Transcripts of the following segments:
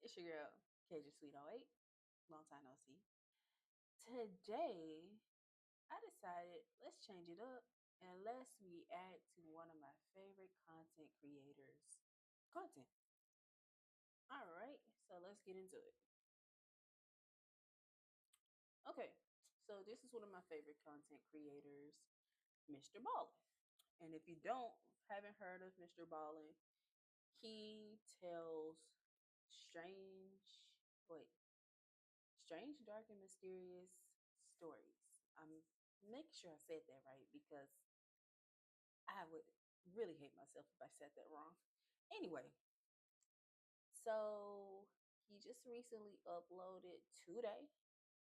It's your girl, KJ Sweet 08. Long time no see. Today, I decided let's change it up and let's react to one of my favorite content creators' content. All right, so let's get into it. Okay, so this is one of my favorite content creators, Mr. Ballen. And if you haven't heard of Mr. Ballen, he tells strange, wait, strange, dark, and mysterious stories. I'm making sure I said that right because I would really hate myself if I said that wrong. Anyway, so he just recently uploaded today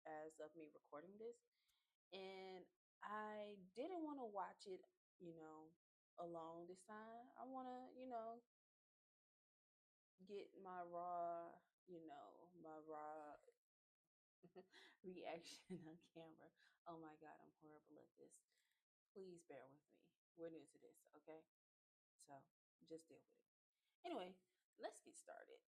as of me recording this, and I didn't want to watch it, you know, alone this time. I want to, get my raw reaction on camera. Oh my God, I'm horrible at this. Please bear with me. We're new to this, okay? So just deal with it. Anyway, let's get started.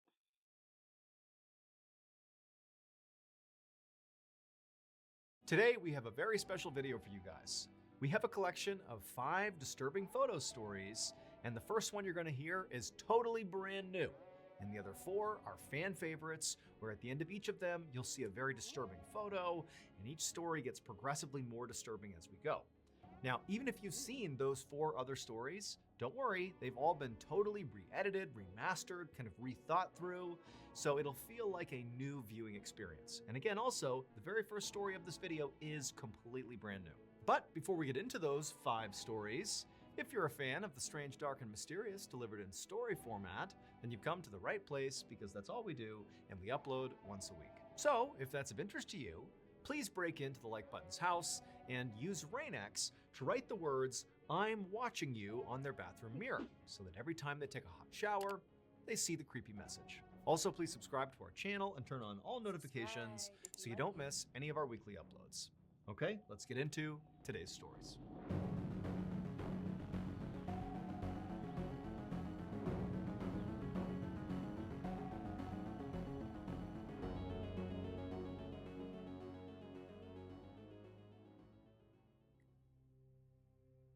Today, we have a very special video for you guys. We have a collection of 5 disturbing photo stories, and the first one you're going to hear is totally brand new. And the other 4 are fan favorites, where at the end of each of them, you'll see a very disturbing photo, and each story gets progressively more disturbing as we go. Now, even if you've seen those 4 other stories, don't worry, they've all been totally re-edited, remastered, kind of rethought through, so it'll feel like a new viewing experience. And again, also, the very first story of this video is completely brand new. But before we get into those 5 stories, if you're a fan of the strange, dark, and mysterious delivered in story format, then you've come to the right place because that's all we do, and we upload once a week. So, if that's of interest to you, please break into the like button's house and use Rain-X to write the words "I'm watching you" on their bathroom mirror, so that every time they take a hot shower, they see the creepy message. Also, please subscribe to our channel and turn on all notifications so you don't miss any of our weekly uploads. Okay, let's get into today's stories.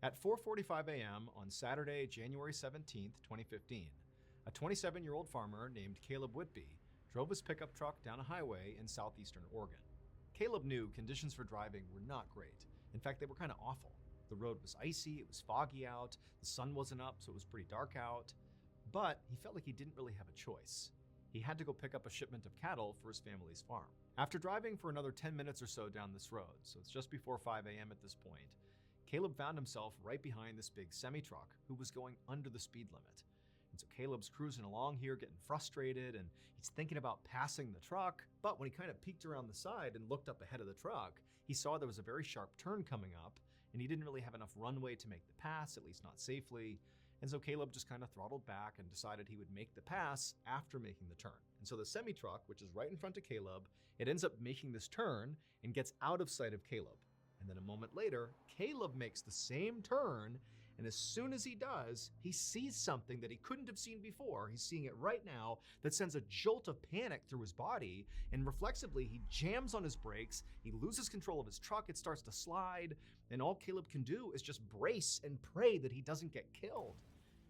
At 4:45 a.m. on Saturday, January 17, 2015, a 27-year-old farmer named Caleb Whitby drove his pickup truck down a highway in southeastern Oregon. Caleb knew conditions for driving were not great. In fact, they were kind of awful. The road was icy, it was foggy out, the sun wasn't up, so it was pretty dark out. But he felt like he didn't really have a choice. He had to go pick up a shipment of cattle for his family's farm. After driving for another 10 minutes or so down this road, so it's just before 5 a.m. at this point, Caleb found himself right behind this big semi-truck who was going under the speed limit. And so Caleb's cruising along here, getting frustrated, and he's thinking about passing the truck. But when he kind of peeked around the side and looked up ahead of the truck, he saw there was a very sharp turn coming up, and he didn't really have enough runway to make the pass, at least not safely. And so Caleb just kind of throttled back and decided he would make the pass after making the turn. And so the semi-truck, which is right in front of Caleb, it ends up making this turn and gets out of sight of Caleb. And then a moment later, Caleb makes the same turn, and as soon as he does, he sees something that he couldn't have seen before. He's seeing it right now that sends a jolt of panic through his body, and reflexively, he jams on his brakes, he loses control of his truck, it starts to slide, and all Caleb can do is just brace and pray that he doesn't get killed.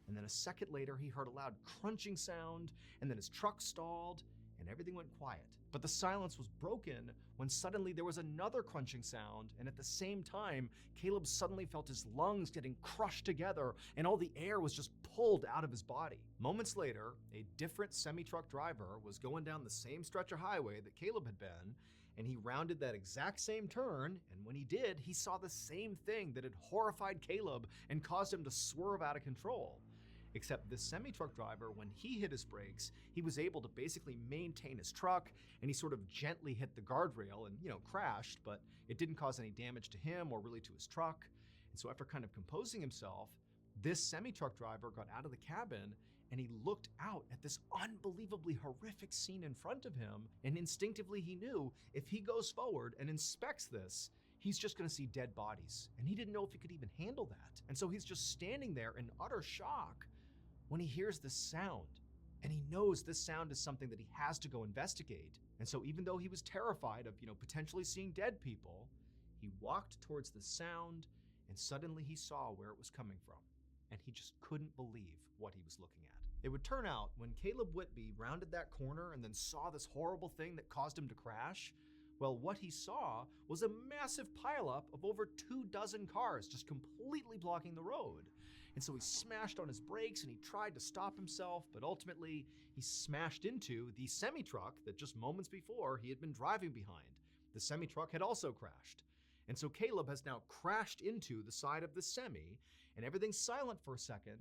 And then a second later, he heard a loud crunching sound, and then his truck stalled, and everything went quiet. But the silence was broken when suddenly there was another crunching sound, and at the same time, Caleb suddenly felt his lungs getting crushed together, and all the air was just pulled out of his body. Moments later, a different semi-truck driver was going down the same stretch of highway that Caleb had been, and he rounded that exact same turn, and when he did, he saw the same thing that had horrified Caleb and caused him to swerve out of control. Except this semi-truck driver, when he hit his brakes, he was able to basically maintain his truck, and he sort of gently hit the guardrail and, crashed, but it didn't cause any damage to him or really to his truck. And so after kind of composing himself, this semi-truck driver got out of the cabin and he looked out at this unbelievably horrific scene in front of him, and instinctively he knew if he goes forward and inspects this, he's just gonna see dead bodies, and he didn't know if he could even handle that. And so he's just standing there in utter shock when he hears this sound. And he knows this sound is something that he has to go investigate. And so even though he was terrified of, potentially seeing dead people, he walked towards the sound and suddenly he saw where it was coming from. And he just couldn't believe what he was looking at. It would turn out when Caleb Whitby rounded that corner and then saw this horrible thing that caused him to crash, well, what he saw was a massive pileup of over 24 cars just completely blocking the road. And so he smashed on his brakes and he tried to stop himself, but ultimately he smashed into the semi-truck that just moments before he had been driving behind. The semi-truck had also crashed. And so Caleb has now crashed into the side of the semi, and everything's silent for a second.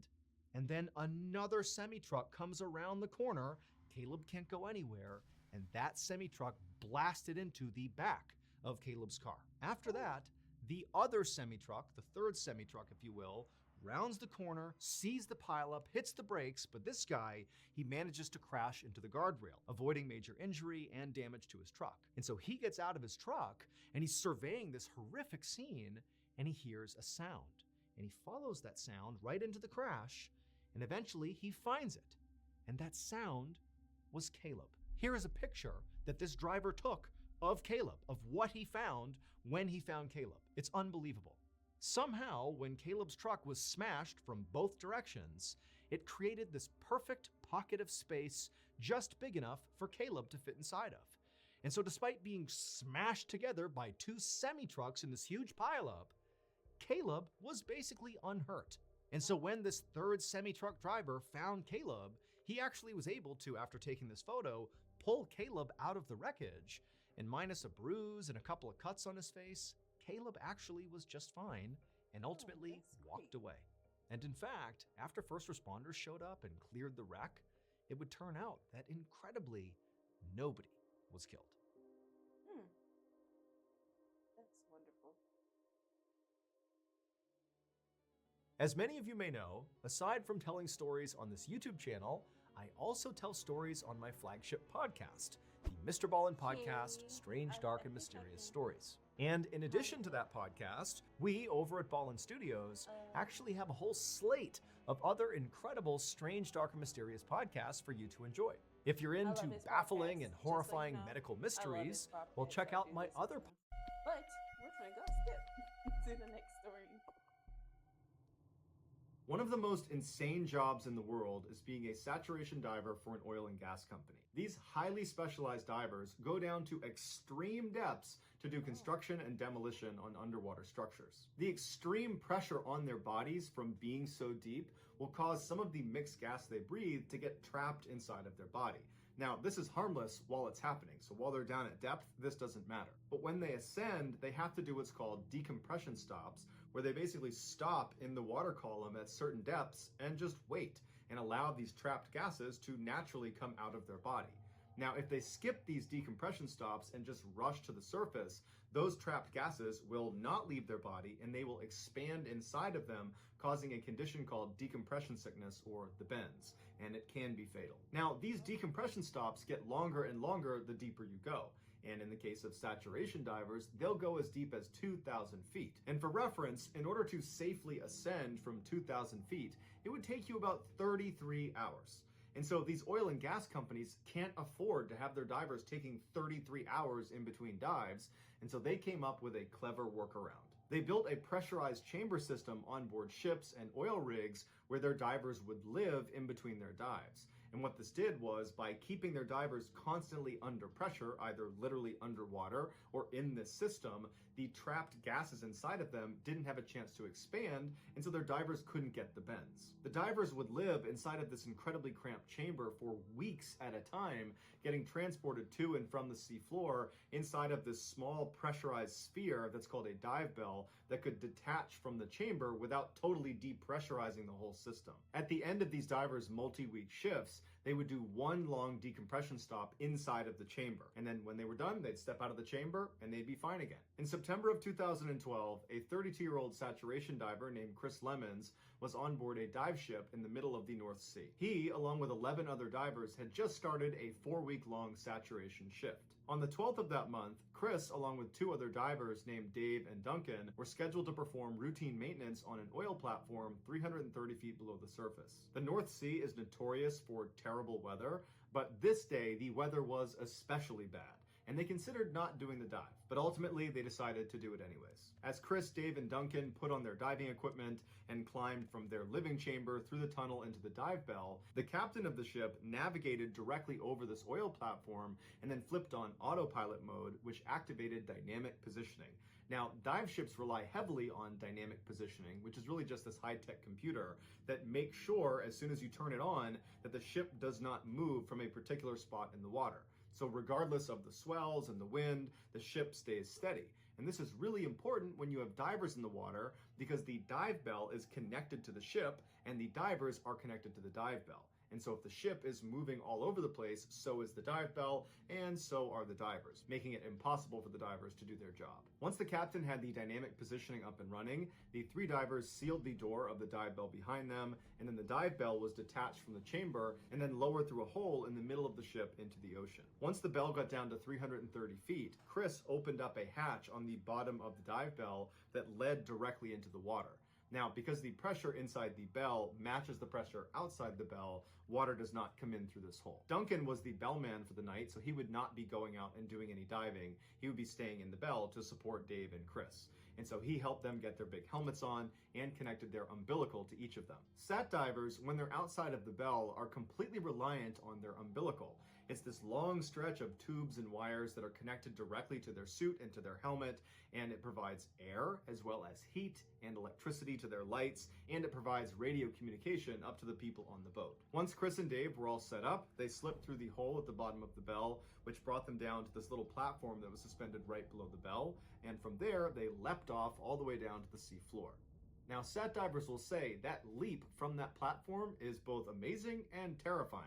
And then another semi-truck comes around the corner. Caleb can't go anywhere, and that semi-truck blasted into the back of Caleb's car. After that, the other semi-truck, the third semi-truck, if you will, rounds the corner, sees the pileup, hits the brakes, but this guy, he manages to crash into the guardrail, avoiding major injury and damage to his truck. And so he gets out of his truck and he's surveying this horrific scene and he hears a sound. And he follows that sound right into the crash and eventually he finds it. And that sound was Caleb. Here is a picture that this driver took of Caleb, of what he found when he found Caleb. It's unbelievable. Somehow, when Caleb's truck was smashed from both directions, it created this perfect pocket of space just big enough for Caleb to fit inside of. And so despite being smashed together by two semi-trucks in this huge pileup, Caleb was basically unhurt. And so when this third semi-truck driver found Caleb, he actually was able to, after taking this photo, pull Caleb out of the wreckage, and minus a bruise and a couple of cuts on his face, Caleb actually was just fine and ultimately walked away. And in fact, after first responders showed up and cleared the wreck, it would turn out that incredibly, nobody was killed. That's wonderful. As many of you may know, aside from telling stories on this YouTube channel, I also tell stories on my flagship podcast, the Mr. Ballen podcast, Strange, Dark, and Mysterious Stories. And in addition to that podcast, we over at Ballen Studios actually have a whole slate of other incredible strange, dark, and mysterious podcasts for you to enjoy. If you're into baffling and horrifying medical mysteries, well, check out my other But we're gonna go skip to the next story. One of the most insane jobs in the world is being a saturation diver for an oil and gas company. These highly specialized divers go down to extreme depths to do construction and demolition on underwater structures. The extreme pressure on their bodies from being so deep will cause some of the mixed gas they breathe to get trapped inside of their body. Now, this is harmless while it's happening, so while they're down at depth, this doesn't matter. But when they ascend, they have to do what's called decompression stops, where they basically stop in the water column at certain depths and just wait and allow these trapped gases to naturally come out of their body. Now, if they skip these decompression stops and just rush to the surface, those trapped gases will not leave their body and they will expand inside of them, causing a condition called decompression sickness, or the bends, and it can be fatal. Now, these decompression stops get longer and longer the deeper you go. And in the case of saturation divers, they'll go as deep as 2,000 feet. And for reference, in order to safely ascend from 2,000 feet, it would take you about 33 hours. And so these oil and gas companies can't afford to have their divers taking 33 hours in between dives, and so they came up with a clever workaround. They built a pressurized chamber system on board ships and oil rigs where their divers would live in between their dives. And what this did was, by keeping their divers constantly under pressure, either literally underwater or in this system, the trapped gases inside of them didn't have a chance to expand, and so their divers couldn't get the bends. The divers would live inside of this incredibly cramped chamber for weeks at a time, getting transported to and from the seafloor inside of this small pressurized sphere that's called a dive bell that could detach from the chamber without totally depressurizing the whole system. At the end of these divers' multi-week shifts, they would do one long decompression stop inside of the chamber. And then when they were done, they'd step out of the chamber and they'd be fine again. In September of 2012, a 32-year-old saturation diver named Chris Lemons was on board a dive ship in the middle of the North Sea. He, along with 11 other divers, had just started a 4-week-long saturation shift. On the 12th of that month, Chris, along with 2 other divers named Dave and Duncan, were scheduled to perform routine maintenance on an oil platform 330 feet below the surface. The North Sea is notorious for terrible terrible weather, but this day the weather was especially bad, and they considered not doing the dive, but ultimately they decided to do it anyways. As Chris, Dave, and Duncan put on their diving equipment and climbed from their living chamber through the tunnel into the dive bell, the captain of the ship navigated directly over this oil platform and then flipped on autopilot mode, which activated dynamic positioning. Now, dive ships rely heavily on dynamic positioning, which is really just this high-tech computer that makes sure, as soon as you turn it on, that the ship does not move from a particular spot in the water. So regardless of the swells and the wind, the ship stays steady. And this is really important when you have divers in the water, because the dive bell is connected to the ship and the divers are connected to the dive bell. And so if the ship is moving all over the place, so is the dive bell, and so are the divers, making it impossible for the divers to do their job. Once the captain had the dynamic positioning up and running, the 3 divers sealed the door of the dive bell behind them, and then the dive bell was detached from the chamber and then lowered through a hole in the middle of the ship into the ocean. Once the bell got down to 330 feet, Chris opened up a hatch on the bottom of the dive bell that led directly into the water. Now, because the pressure inside the bell matches the pressure outside the bell, water does not come in through this hole. Duncan was the bellman for the night, so he would not be going out and doing any diving. He would be staying in the bell to support Dave and Chris. And so he helped them get their big helmets on and connected their umbilical to each of them. Sat divers, when they're outside of the bell, are completely reliant on their umbilical. It's this long stretch of tubes and wires that are connected directly to their suit and to their helmet, and it provides air as well as heat and electricity to their lights, and it provides radio communication up to the people on the boat. Once Chris and Dave were all set up, they slipped through the hole at the bottom of the bell, which brought them down to this little platform that was suspended right below the bell, and from there they leapt off all the way down to the sea floor. Now, sat divers will say that leap from that platform is both amazing and terrifying,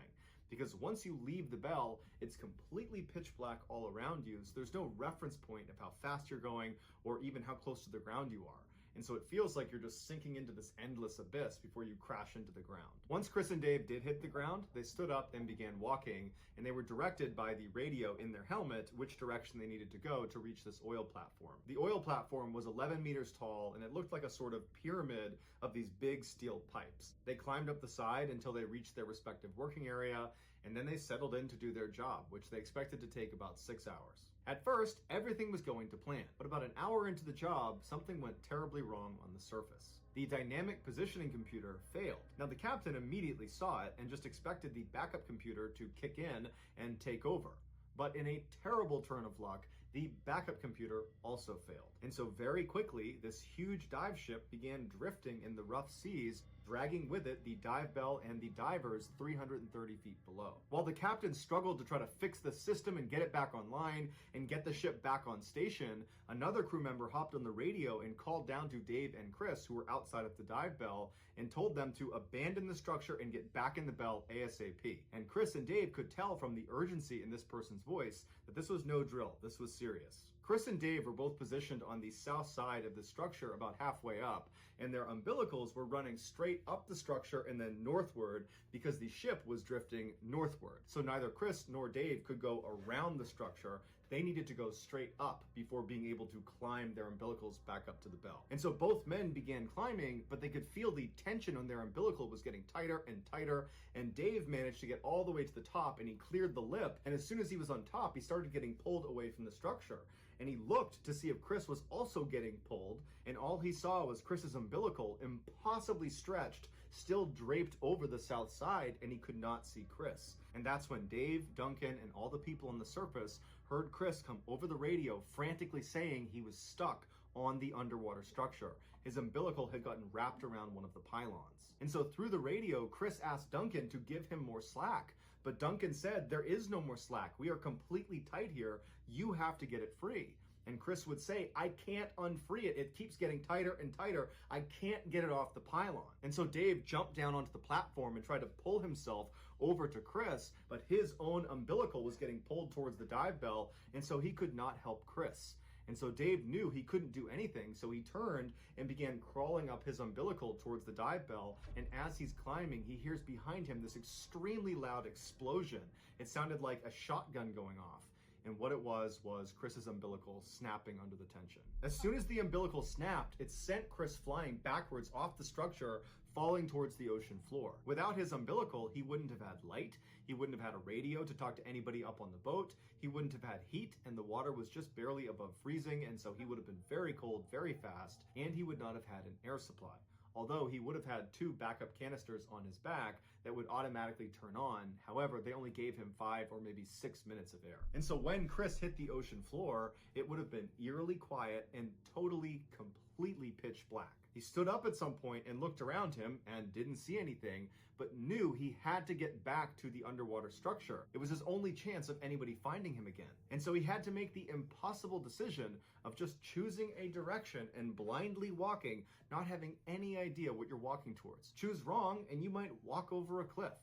because once you leave the bell, it's completely pitch black all around you, so there's no reference point of how fast you're going or even how close to the ground you are. And so it feels like you're just sinking into this endless abyss before you crash into the ground. Once Chris and Dave did hit the ground, they stood up and began walking, and they were directed by the radio in their helmet which direction they needed to go to reach this oil platform. The oil platform was 11 meters tall, and it looked like a sort of pyramid of these big steel pipes. They climbed up the side until they reached their respective working area, and then they settled in to do their job, which they expected to take about 6 hours. At first, everything was going to plan, but about an hour into the job, something went terribly wrong on the surface. The dynamic positioning computer failed. Now, the captain immediately saw it and just expected the backup computer to kick in and take over. But in a terrible turn of luck, the backup computer also failed. And so very quickly, this huge dive ship began drifting in the rough seas, dragging with it the dive bell and the divers 330 feet below. While the captain struggled to try to fix the system and get it back online and get the ship back on station, another crew member hopped on the radio and called down to Dave and Chris, who were outside of the dive bell, and told them to abandon the structure and get back in the bell ASAP. And Chris and Dave could tell from the urgency in this person's voice that this was no drill, this was serious. Chris and Dave were both positioned on the south side of the structure about halfway up, and their umbilicals were running straight up the structure and then northward because the ship was drifting northward. So neither Chris nor Dave could go around the structure. They needed to go straight up before being able to climb their umbilicals back up to the bell. And so both men began climbing, but they could feel the tension on their umbilical was getting tighter and tighter, and Dave managed to get all the way to the top, and he cleared the lip, and as soon as he was on top, he started getting pulled away from the structure. And he looked to see if Chris was also getting pulled, and all he saw was Chris's umbilical, impossibly stretched, still draped over the south side, and he could not see Chris. And that's when Dave, Duncan, and all the people on the surface heard Chris come over the radio frantically saying he was stuck on the underwater structure. His umbilical had gotten wrapped around one of the pylons. And so through the radio, Chris asked Duncan to give him more slack. But Duncan said, "There is no more slack. We are completely tight here. You have to get it free." And Chris would say, "I can't unfree it. It keeps getting tighter and tighter. I can't get it off the pylon." And so Dave jumped down onto the platform and tried to pull himself over to Chris, but his own umbilical was getting pulled towards the dive bell, and so he could not help Chris. And so Dave knew he couldn't do anything, so he turned and began crawling up his umbilical towards the dive bell, and as he's climbing, he hears behind him this extremely loud explosion. It sounded like a shotgun going off. And what it was Chris's umbilical snapping under the tension. As soon as the umbilical snapped, it sent Chris flying backwards off the structure falling towards the ocean floor. Without his umbilical, he wouldn't have had light, he wouldn't have had a radio to talk to anybody up on the boat, he wouldn't have had heat, and the water was just barely above freezing, and so he would have been very cold very fast, and he would not have had an air supply. Although he would have had 2 backup canisters on his back that would automatically turn on. However, they only gave him 5 or maybe 6 minutes of air. And so when Chris hit the ocean floor, it would have been eerily quiet and totally, completely pitch black. He stood up at some point and looked around him and didn't see anything, but knew he had to get back to the underwater structure. It was his only chance of anybody finding him again. And so he had to make the impossible decision of just choosing a direction and blindly walking, not having any idea what you're walking towards. Choose wrong and you might walk over a cliff.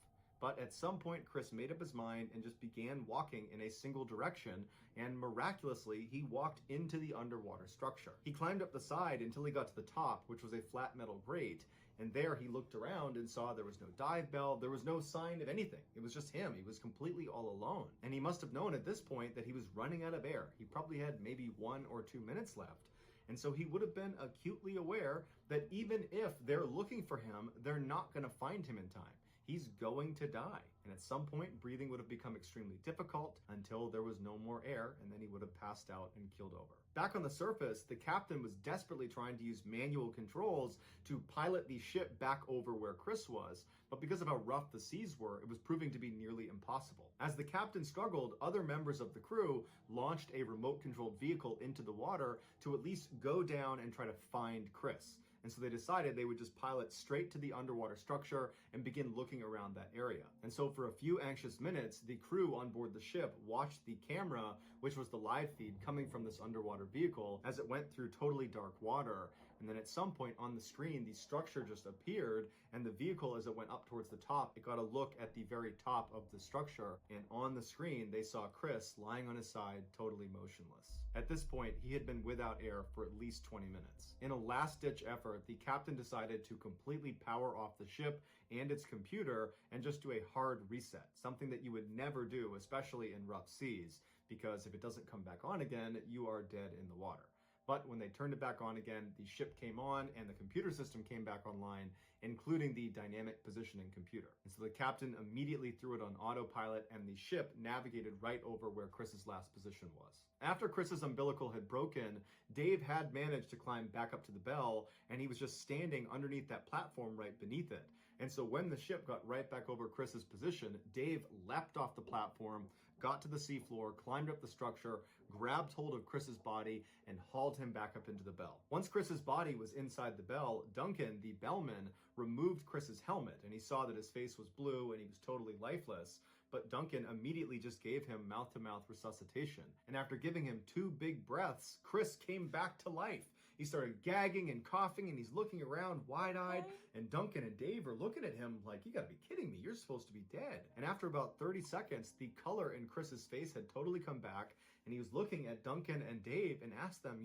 But at some point, Chris made up his mind and just began walking in a single direction, and miraculously, he walked into the underwater structure. He climbed up the side until he got to the top, which was a flat metal grate, and there he looked around and saw there was no dive bell, there was no sign of anything. It was just him. He was completely all alone. And he must have known at this point that he was running out of air. He probably had maybe 1 or 2 minutes left. And so he would have been acutely aware that even if they're looking for him, they're not going to find him in time. He's going to die. And at some point, breathing would have become extremely difficult until there was no more air, and then he would have passed out and keeled over. Back on the surface, the captain was desperately trying to use manual controls to pilot the ship back over where Chris was, but because of how rough the seas were, it was proving to be nearly impossible. As the captain struggled, other members of the crew launched a remote-controlled vehicle into the water to at least go down and try to find Chris. And so they decided they would just pilot straight to the underwater structure and begin looking around that area. And so for a few anxious minutes, the crew on board the ship watched the camera, which was the live feed coming from this underwater vehicle, as it went through totally dark water. And then at some point on the screen, the structure just appeared, and the vehicle, as it went up towards the top, it got a look at the very top of the structure. And on the screen, they saw Chris lying on his side, totally motionless. At this point, he had been without air for at least 20 minutes. In a last-ditch effort, the captain decided to completely power off the ship and its computer and just do a hard reset, something that you would never do, especially in rough seas, because if it doesn't come back on again, you are dead in the water. But when they turned it back on again, the ship came on and the computer system came back online, including the dynamic positioning computer. And so the captain immediately threw it on autopilot and the ship navigated right over where Chris's last position was. After Chris's umbilical had broken, Dave had managed to climb back up to the bell, and he was just standing underneath that platform right beneath it. And so when the ship got right back over Chris's position, Dave leapt off the platform, got to the seafloor, climbed up the structure, grabbed hold of Chris's body, and hauled him back up into the bell. Once Chris's body was inside the bell, Duncan, the bellman, removed Chris's helmet, and he saw that his face was blue and he was totally lifeless. But Duncan immediately just gave him mouth-to-mouth resuscitation. And after giving him 2 big breaths, Chris came back to life. He started gagging and coughing, and he's looking around wide-eyed, and Duncan and Dave are looking at him like, you gotta be kidding me, you're supposed to be dead. And after about 30 seconds, the color in Chris's face had totally come back, and he was looking at Duncan and Dave and asked them,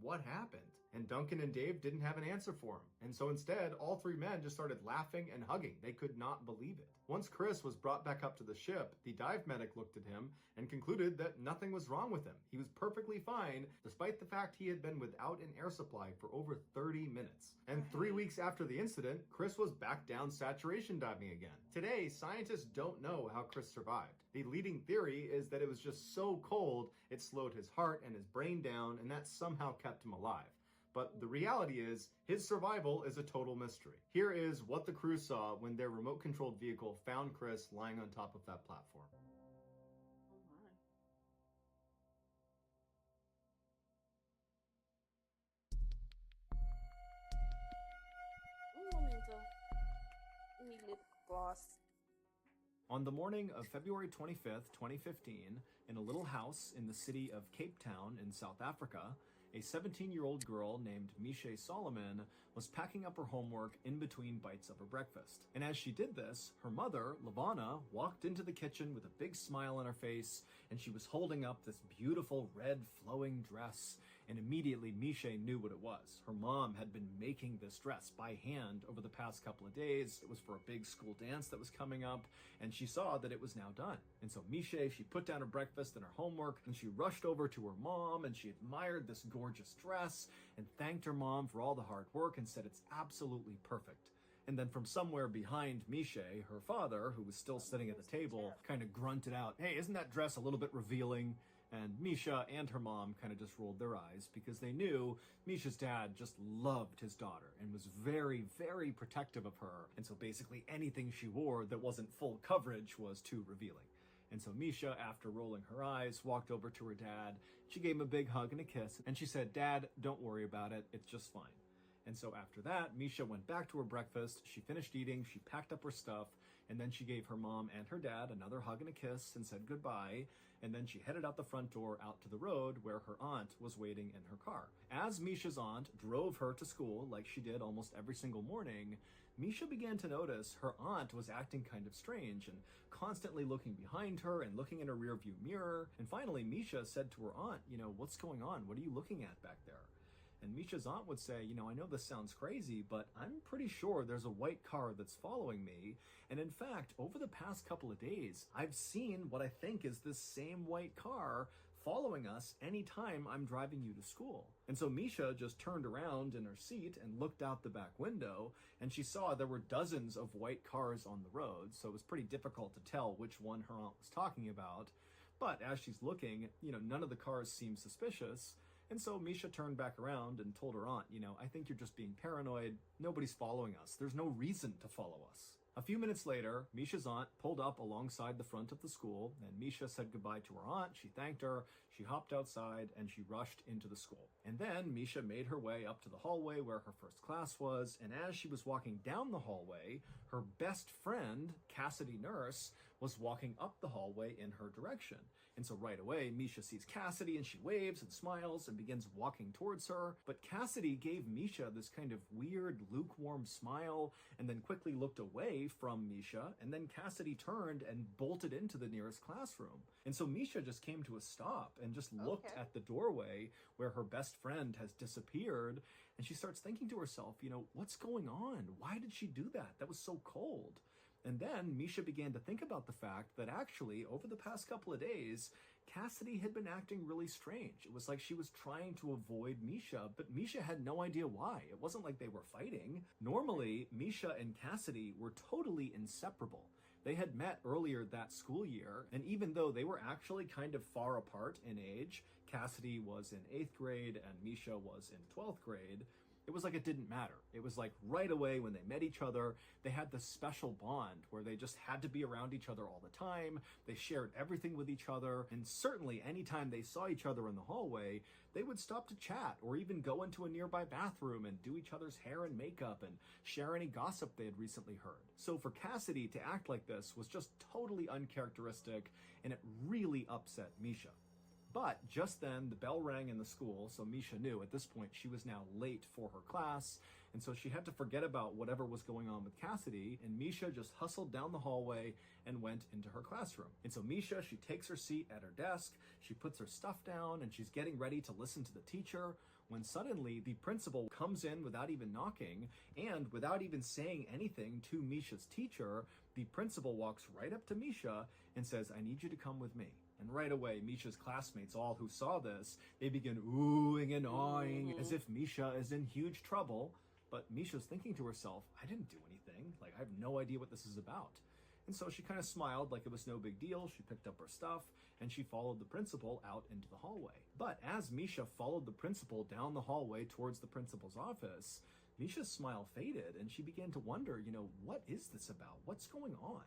what happened? And Duncan and Dave didn't have an answer for him. And so instead, all 3 men just started laughing and hugging. They could not believe it. Once Chris was brought back up to the ship, the dive medic looked at him and concluded that nothing was wrong with him. He was perfectly fine, despite the fact he had been without an air supply for over 30 minutes. And 3 weeks after the incident, Chris was back down saturation diving again. Today, scientists don't know how Chris survived. The leading theory is that it was just so cold, it slowed his heart and his brain down, and that somehow kept him alive. But the reality is, his survival is a total mystery. Here is what the crew saw when their remote-controlled vehicle found Chris lying on top of that platform. Un momento. Mi lip gloss. On the morning of February 25th, 2015, in a little house in the city of Cape Town in South Africa, a 17-year-old girl named Mishe Solomon was packing up her homework in between bites of her breakfast. And as she did this, her mother, Lavana, walked into the kitchen with a big smile on her face, and she was holding up this beautiful red flowing dress. And immediately Mishe knew what it was. Her mom had been making this dress by hand over the past couple of days. It was for a big school dance that was coming up, and she saw that it was now done. And so Mishe, she put down her breakfast and her homework, and she rushed over to her mom, and she admired this gorgeous dress and thanked her mom for all the hard work and said it's absolutely perfect. And then from somewhere behind Misha, her father, who was still sitting at the table, kind of grunted out, "Hey, isn't that dress a little bit revealing?" And Misha and her mom kind of just rolled their eyes because they knew Misha's dad just loved his daughter and was very, very protective of her. And so basically anything she wore that wasn't full coverage was too revealing. And so Misha, after rolling her eyes, walked over to her dad. She gave him a big hug and a kiss. And she said, "Dad, don't worry about it. It's just fine." And so after that, Misha went back to her breakfast. She finished eating, she packed up her stuff, and then she gave her mom and her dad another hug and a kiss and said goodbye. And then she headed out the front door out to the road where her aunt was waiting in her car. As Misha's aunt drove her to school, like she did almost every single morning, Misha began to notice her aunt was acting kind of strange and constantly looking behind her and looking in her rearview mirror. And finally, Misha said to her aunt, "What's going on? What are you looking at back there?" And Misha's aunt would say, "I know this sounds crazy, but I'm pretty sure there's a white car that's following me. And in fact, over the past couple of days, I've seen what I think is this same white car following us anytime I'm driving you to school." And so Misha just turned around in her seat and looked out the back window, and she saw there were dozens of white cars on the road, so it was pretty difficult to tell which one her aunt was talking about. But as she's looking, none of the cars seem suspicious. And so Misha turned back around and told her aunt, "I think you're just being paranoid. Nobody's following us. There's no reason to follow us." A few minutes later, Misha's aunt pulled up alongside the front of the school, and Misha said goodbye to her aunt. She thanked her, she hopped outside, and she rushed into the school. And then Misha made her way up to the hallway where her first class was, and as she was walking down the hallway, her best friend, Cassidy Nurse, was walking up the hallway in her direction. And so right away, Misha sees Cassidy, and she waves and smiles and begins walking towards her. But Cassidy gave Misha this kind of weird, lukewarm smile, and then quickly looked away from Misha, and then Cassidy turned and bolted into the nearest classroom. And so Misha just came to a stop and just looked at the doorway where her best friend has disappeared, and she starts thinking to herself, what's going on? Why did she do that? That was so cold. And then Misha began to think about the fact that actually, over the past couple of days, Cassidy had been acting really strange. It was like she was trying to avoid Misha, but Misha had no idea why. It wasn't like they were fighting. Normally, Misha and Cassidy were totally inseparable. They had met earlier that school year, and even though they were actually kind of far apart in age, Cassidy was in 8th grade and Misha was in 12th grade, it was like it didn't matter. It was like right away when they met each other, they had this special bond where they just had to be around each other all the time. They shared everything with each other. And certainly anytime they saw each other in the hallway, they would stop to chat or even go into a nearby bathroom and do each other's hair and makeup and share any gossip they had recently heard. So for Cassidy to act like this was just totally uncharacteristic, and it really upset Misha. But just then, the bell rang in the school, so Misha knew at this point she was now late for her class, and so she had to forget about whatever was going on with Cassidy, and Misha just hustled down the hallway and went into her classroom. And so Misha, she takes her seat at her desk, she puts her stuff down, and she's getting ready to listen to the teacher, when suddenly the principal comes in without even knocking, and without even saying anything to Misha's teacher, the principal walks right up to Misha and says, "I need you to come with me." And right away, Misha's classmates, all who saw this, they begin oohing and awing as if Misha is in huge trouble. But Misha's thinking to herself, "I didn't do anything. I have no idea what this is about." And so she kind of smiled like it was no big deal. She picked up her stuff and she followed the principal out into the hallway. But as Misha followed the principal down the hallway towards the principal's office, Misha's smile faded and she began to wonder, what is this about? What's going on?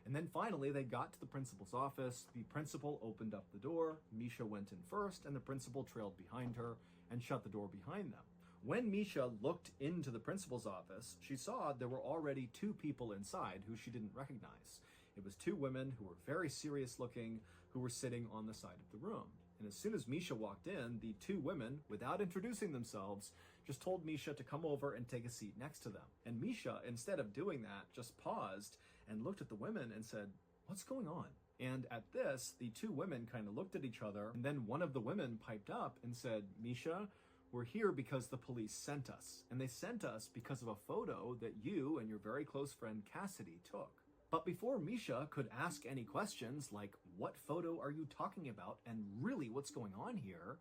And then finally, they got to the principal's office. The principal opened up the door. Misha went in first, and the principal trailed behind her and shut the door behind them. When Misha looked into the principal's office, she saw there were already 2 people inside who she didn't recognize. It was 2 women who were very serious looking, who were sitting on the side of the room. And as soon as Misha walked in, the 2 women, without introducing themselves, just told Misha to come over and take a seat next to them. And Misha, instead of doing that, just paused and looked at the women and said, "What's going on?" And at this, the 2 women kind of looked at each other, and then one of the women piped up and said, "Misha, we're here because the police sent us. And they sent us because of a photo that you and your very close friend Cassidy took." But before Misha could ask any questions like, "What photo are you talking about? And really, what's going on here?"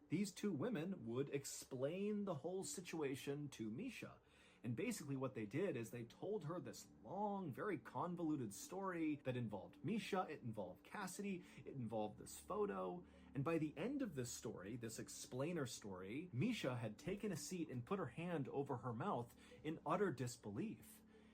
these 2 women would explain the whole situation to Misha. And basically what they did is they told her this long, very convoluted story that involved Misha, it involved Cassidy, it involved this photo. And by the end of this story, this explainer story, Misha had taken a seat and put her hand over her mouth in utter disbelief.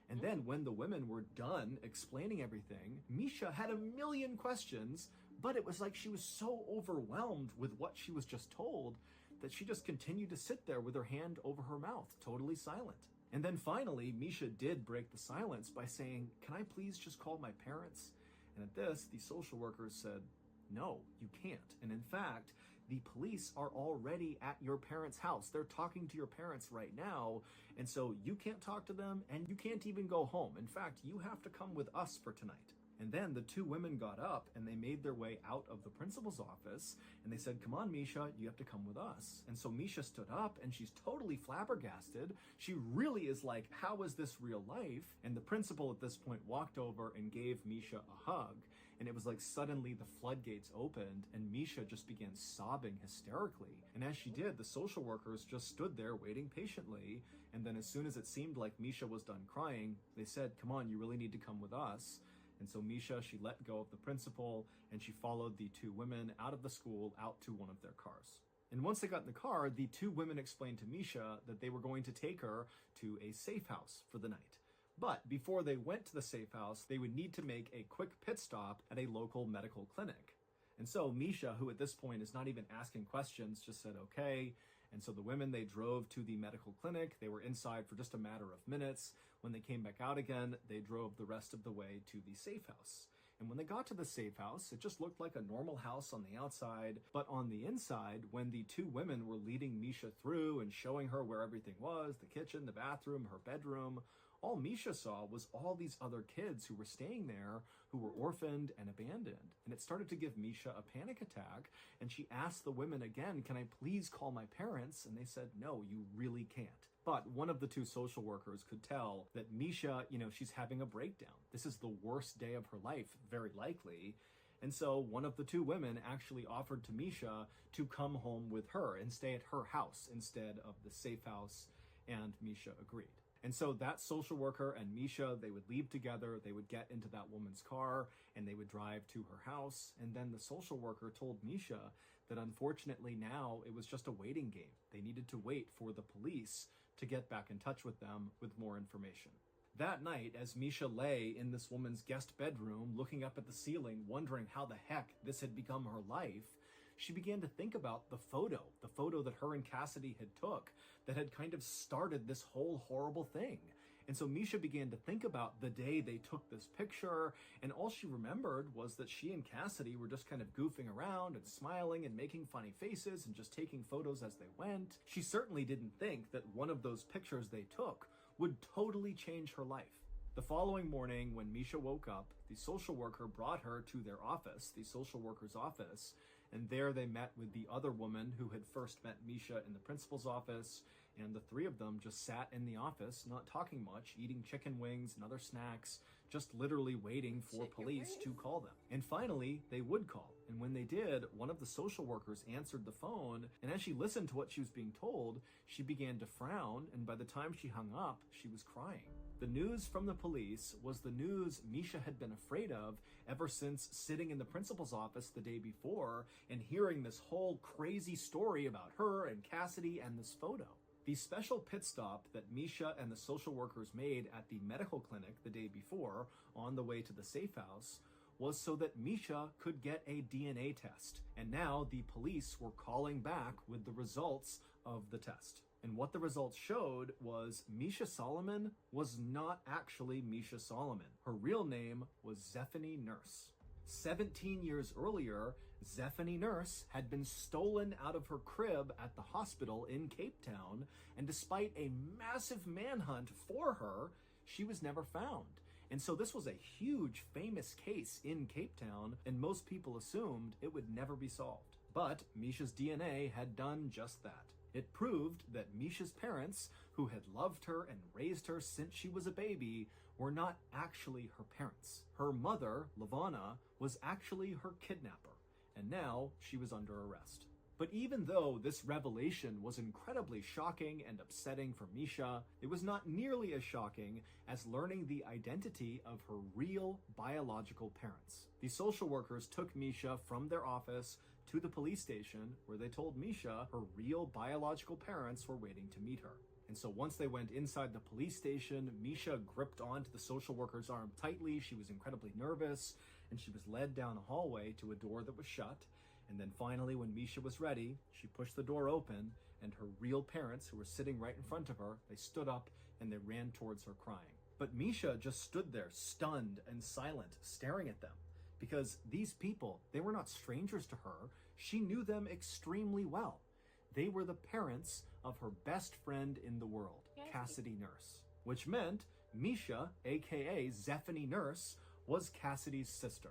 And then when the women were done explaining everything, Misha had a million questions, but it was like she was so overwhelmed with what she was just told that she just continued to sit there with her hand over her mouth, totally silent. And then finally, Misha did break the silence by saying, "Can I please just call my parents?" And at this, the social workers said, "No, you can't. And in fact, the police are already at your parents' house. They're talking to your parents right now. And so you can't talk to them and you can't even go home. In fact, you have to come with us for tonight." And then the two women got up and they made their way out of the principal's office and they said, "Come on, Misha, you have to come with us." And so Misha stood up and she's totally flabbergasted. She really is like, how is this real life? And the principal at this point walked over and gave Misha a hug. And it was like suddenly the floodgates opened and Misha just began sobbing hysterically. And as she did, the social workers just stood there waiting patiently. And then as soon as it seemed like Misha was done crying, they said, "Come on, you really need to come with us." And so Misha, she let go of the principal and she followed the two women out of the school out to one of their cars. And once they got in the car, the two women explained to Misha that they were going to take her to a safe house for the night. But before they went to the safe house, they would need to make a quick pit stop at a local medical clinic. And so Misha, who at this point is not even asking questions, just said, okay. And so the women, they drove to the medical clinic. They were inside for just a matter of minutes. When they came back out again, they drove the rest of the way to the safe house. And when they got to the safe house, it just looked like a normal house on the outside. But on the inside, when the two women were leading Misha through and showing her where everything was, the kitchen, the bathroom, her bedroom, all Misha saw was all these other kids who were staying there, who were orphaned and abandoned. And it started to give Misha a panic attack. And she asked the women again, "Can I please call my parents?" And they said, "No, you really can't." But one of the two social workers could tell that Misha, she's having a breakdown. This is the worst day of her life, very likely. And so one of the two women actually offered to Misha to come home with her and stay at her house instead of the safe house. And Misha agreed. And so that social worker and Misha, they would leave together, they would get into that woman's car, and they would drive to her house. And then the social worker told Misha that unfortunately now it was just a waiting game. They needed to wait for the police to get back in touch with them with more information. That night, as Misha lay in this woman's guest bedroom, looking up at the ceiling, wondering how the heck this had become her life, she began to think about the photo that her and Cassidy had took that had kind of started this whole horrible thing. And so Misha began to think about the day they took this picture, and all she remembered was that she and Cassidy were just kind of goofing around and smiling and making funny faces and just taking photos as they went. She certainly didn't think that one of those pictures they took would totally change her life. The following morning, when Misha woke up, the social worker brought her to their office, the social worker's office, and there they met with the other woman who had first met Misha in the principal's office, and the three of them just sat in the office, not talking much, eating chicken wings and other snacks, just literally waiting for police to call them. And finally, they would call. And when they did, one of the social workers answered the phone, and as she listened to what she was being told, she began to frown, and by the time she hung up, she was crying. The news from the police was the news Misha had been afraid of ever since sitting in the principal's office the day before and hearing this whole crazy story about her and Cassidy and this photo. The special pit stop that Misha and the social workers made at the medical clinic the day before on the way to the safe house was so that Misha could get a DNA test. And now the police were calling back with the results of the test. And what the results showed was Misha Solomon was not actually Misha Solomon. Her real name was Zephany Nurse. 17 years earlier, Zephany Nurse had been stolen out of her crib at the hospital in Cape Town, and despite a massive manhunt for her, she was never found. And so this was a huge, famous case in Cape Town, and most people assumed it would never be solved. But Misha's DNA had done just that. It proved that Misha's parents, who had loved her and raised her since she was a baby, were not actually her parents. Her mother, Lavana, was actually her kidnapper, and now she was under arrest. But even though this revelation was incredibly shocking and upsetting for Misha, it was not nearly as shocking as learning the identity of her real biological parents. The social workers took Misha from their office to the police station, where they told Misha her real biological parents were waiting to meet her. And so once they went inside the police station, Misha gripped onto the social worker's arm tightly. She was incredibly nervous, and she was led down a hallway to a door that was shut. And then finally, when Misha was ready, she pushed the door open, and her real parents, who were sitting right in front of her, they stood up and they ran towards her crying. But Misha just stood there, stunned and silent, staring at them. Because these people, they were not strangers to her. She knew them extremely well. They were the parents of her best friend in the world, Cassidy Nurse. Which meant Misha, aka Zephany Nurse, was Cassidy's sister.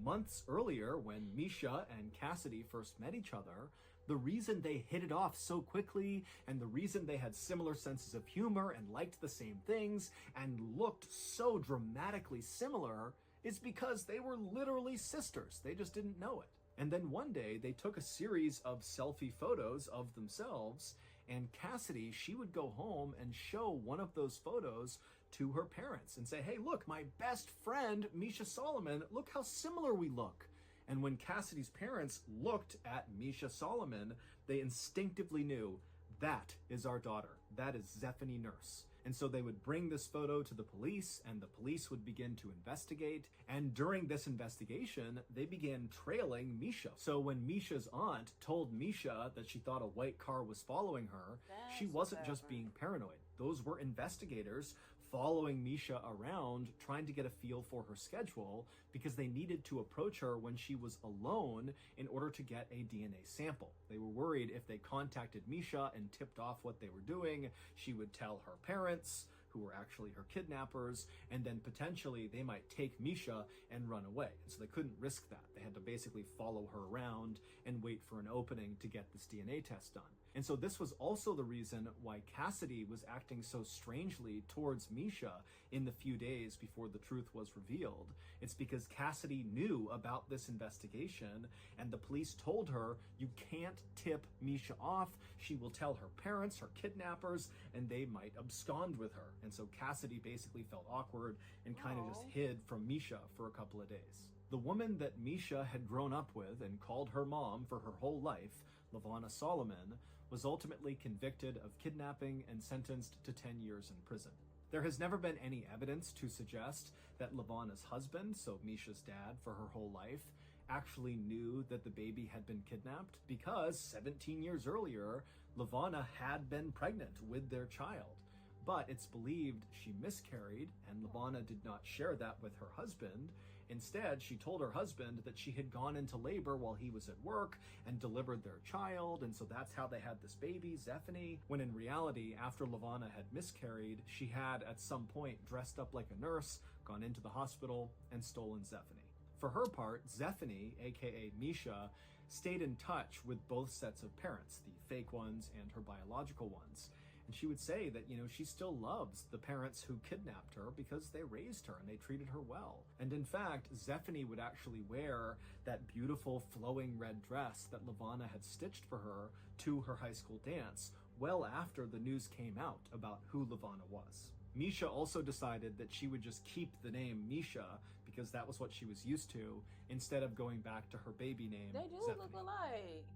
Months earlier, when Misha and Cassidy first met each other, the reason they hit it off so quickly, and the reason they had similar senses of humor and liked the same things, and looked so dramatically similar, is because they were literally sisters. They just didn't know it. And then one day, they took a series of selfie photos of themselves, and Cassidy, she would go home and show one of those photos to her parents and say, hey, look, my best friend, Misha Solomon, look how similar we look. And when Cassidy's parents looked at Misha Solomon, they instinctively knew, that is our daughter. That is Zephany Nurse. And so they would bring this photo to the police, and the police would begin to investigate. And during this investigation, they began trailing Misha. So when Misha's aunt told Misha that she thought a white car was following her, she wasn't just being paranoid. Those were investigators following Misha around, trying to get a feel for her schedule, because they needed to approach her when she was alone in order to get a DNA sample. They were worried if they contacted Misha and tipped off what they were doing, she would tell her parents, who were actually her kidnappers, and then potentially they might take Misha and run away. And so they couldn't risk that. They had to basically follow her around and wait for an opening to get this DNA test done. And so this was also the reason why Cassidy was acting so strangely towards Misha in the few days before the truth was revealed. It's because Cassidy knew about this investigation, and the police told her, you can't tip Misha off. She will tell her parents, her kidnappers, and they might abscond with her. And so Cassidy basically felt awkward and kind of just hid from Misha for a couple of days. The woman that Misha had grown up with and called her mom for her whole life, LaVonna Solomon, was ultimately convicted of kidnapping and sentenced to 10 years in prison. There has never been any evidence to suggest that LaVonna's husband, so Misha's dad for her whole life, actually knew that the baby had been kidnapped, because 17 years earlier, LaVonna had been pregnant with their child. But it's believed she miscarried, and LaVonna did not share that with her husband. Instead, she told her husband that she had gone into labor while he was at work and delivered their child, and so that's how they had this baby, Zephany, when in reality, after LaVonna had miscarried, she had at some point dressed up like a nurse, gone into the hospital, and stolen Zephany. For her part, Zephany, aka Misha, stayed in touch with both sets of parents, the fake ones and her biological ones. And she would say that, she still loves the parents who kidnapped her because they raised her and they treated her well. And in fact, Zephany would actually wear that beautiful flowing red dress that LaVonna had stitched for her to her high school dance well after the news came out about who LaVonna was. Misha also decided that she would just keep the name Misha because that was what she was used to, instead of going back to her baby name, They do Zephany. look alike.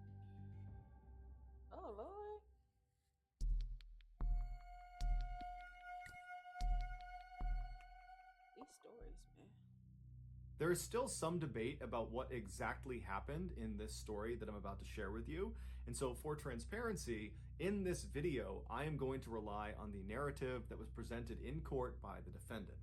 Oh, Lord. These stories, man. There is still some debate about what exactly happened in this story that I'm about to share with you. And so for transparency, in this video, I am going to rely on the narrative that was presented in court by the defendant.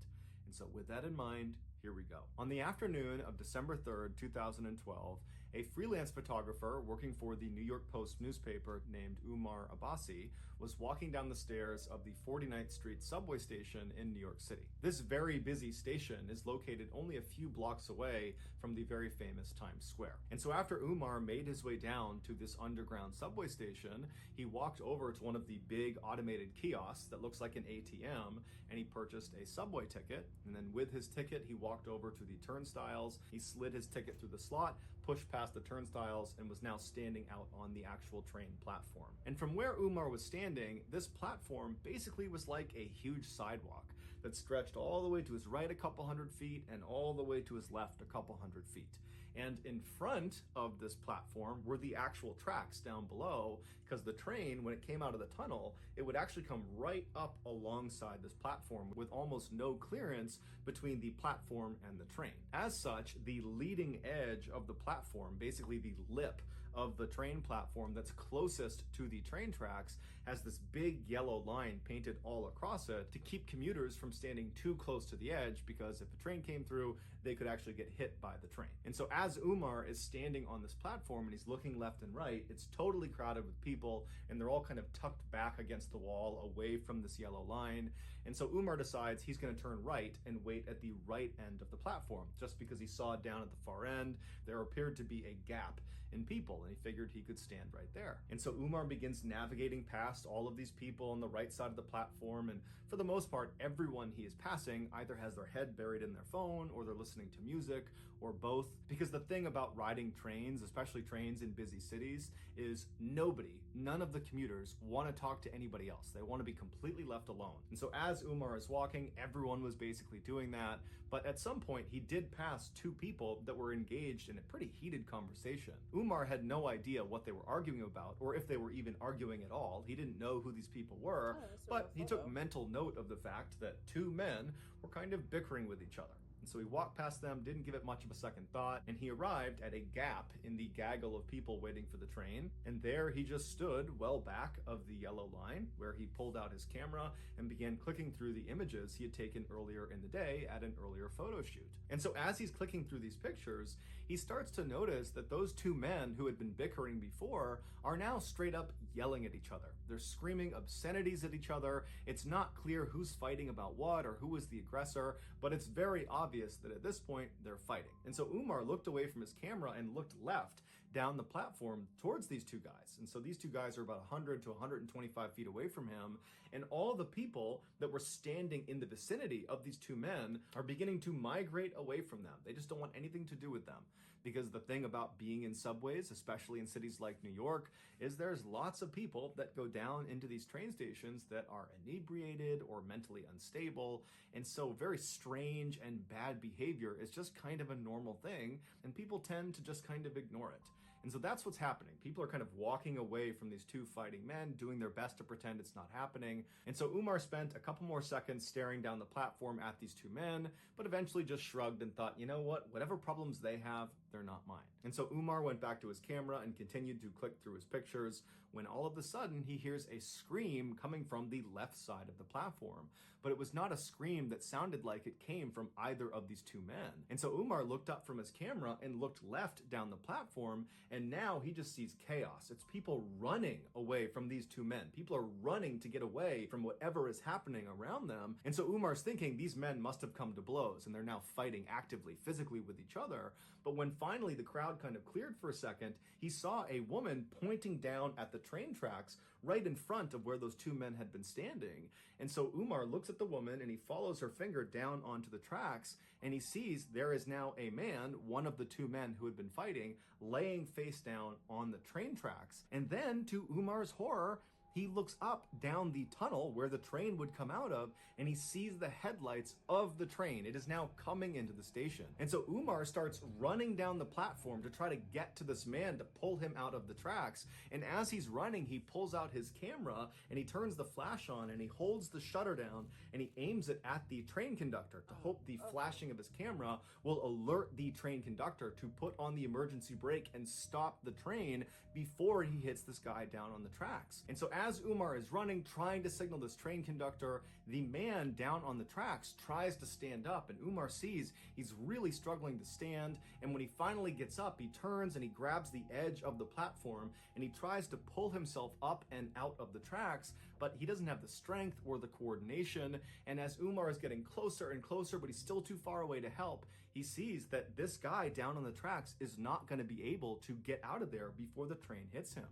And so with that in mind, here we go. On the afternoon of December 3rd, 2012, a freelance photographer working for the New York Post newspaper named Umar Abbasi was walking down the stairs of the 49th Street subway station in New York City. This very busy station is located only a few blocks away from the very famous Times Square. And so after Umar made his way down to this underground subway station, he walked over to one of the big automated kiosks that looks like an ATM, and he purchased a subway ticket. And then with his ticket, he walked walked over to the turnstiles. He slid his ticket through the slot, pushed past the turnstiles, and was now standing out on the actual train platform. And from where Umar was standing, this platform basically was like a huge sidewalk that stretched all the way to his right a couple hundred feet and all the way to his left a couple hundred feet. And in front of this platform were the actual tracks down below, because the train, when it came out of the tunnel, it would actually come right up alongside this platform with almost no clearance between the platform and the train. As such, the leading edge of the platform, basically the lip of the train platform that's closest to the train tracks, has this big yellow line painted all across it to keep commuters from standing too close to the edge, because if a train came through, they could actually get hit by the train. And so as Umar is standing on this platform and he's looking left and right, it's totally crowded with people, and they're all kind of tucked back against the wall away from this yellow line. And so Umar decides he's going to turn right and wait at the right end of the platform, just because he saw down at the far end there appeared to be a gap in people, and he figured he could stand right there. And so Umar begins navigating past all of these people on the right side of the platform, and for the most part, everyone he is passing either has their head buried in their phone, or they're listening to music, or both. Because the thing about riding trains, especially trains in busy cities, is none of the commuters want to talk to anybody else. They want to be completely left alone. And so as Umar is walking, everyone was basically doing that. But at some point, he did pass two people that were engaged in a pretty heated conversation. Umar had no idea what they were arguing about, or if they were even arguing at all. He didn't know who these people were, but he took mental note of the fact that two men were kind of bickering with each other. And so he walked past them, didn't give it much of a second thought, and he arrived at a gap in the gaggle of people waiting for the train. And there he just stood well back of the yellow line, where he pulled out his camera and began clicking through the images he had taken earlier in the day at an earlier photo shoot. And so as he's clicking through these pictures, he starts to notice that those two men who had been bickering before are now straight up yelling at each other. They're screaming obscenities at each other. It's not clear who's fighting about what or who was the aggressor, but it's very obvious that at this point they're fighting. And so Umar looked away from his camera and looked left down the platform towards these two guys. And so these two guys are about 100 to 125 feet away from him, and all the people that were standing in the vicinity of these two men are beginning to migrate away from them. They just don't want anything to do with them, because the thing about being in subways, especially in cities like New York, is there's lots of people that go down into these train stations that are inebriated or mentally unstable, and so very strange and bad behavior is just kind of a normal thing, and people tend to just kind of ignore it. And so that's what's happening. People are kind of walking away from these two fighting men, doing their best to pretend it's not happening. And so Umar spent a couple more seconds staring down the platform at these two men, but eventually just shrugged and thought, you know what, whatever problems they have, they're not mine. And so Umar went back to his camera and continued to click through his pictures, when all of a sudden he hears a scream coming from the left side of the platform. But it was not a scream that sounded like it came from either of these two men. And so Umar looked up from his camera and looked left down the platform, and now he just sees chaos. It's people running away from these two men. People are running to get away from whatever is happening around them. And so Umar's thinking these men must have come to blows, and they're now fighting actively, physically with each other. But when finally the crowd kind of cleared for a second, he saw a woman pointing down at the train tracks right in front of where those two men had been standing. And so Umar looks at the woman and he follows her finger down onto the tracks, and he sees there is now a man, one of the two men who had been fighting, laying face down on the train tracks. And then, to Umar's horror, he looks up down the tunnel where the train would come out of, and he sees the headlights of the train. It is now coming into the station. And so Umar starts running down the platform to try to get to this man to pull him out of the tracks. And as he's running, he pulls out his camera and he turns the flash on and he holds the shutter down and he aims it at the train conductor to hope the flashing of his camera will alert the train conductor to put on the emergency brake and stop the train before he hits this guy down on the tracks. And so as Umar is running, trying to signal this train conductor, the man down on the tracks tries to stand up, and Umar sees he's really struggling to stand, and when he finally gets up, he turns and he grabs the edge of the platform and he tries to pull himself up and out of the tracks, but he doesn't have the strength or the coordination. And as Umar is getting closer and closer, but he's still too far away to help, he sees that this guy down on the tracks is not going to be able to get out of there before the train hits him.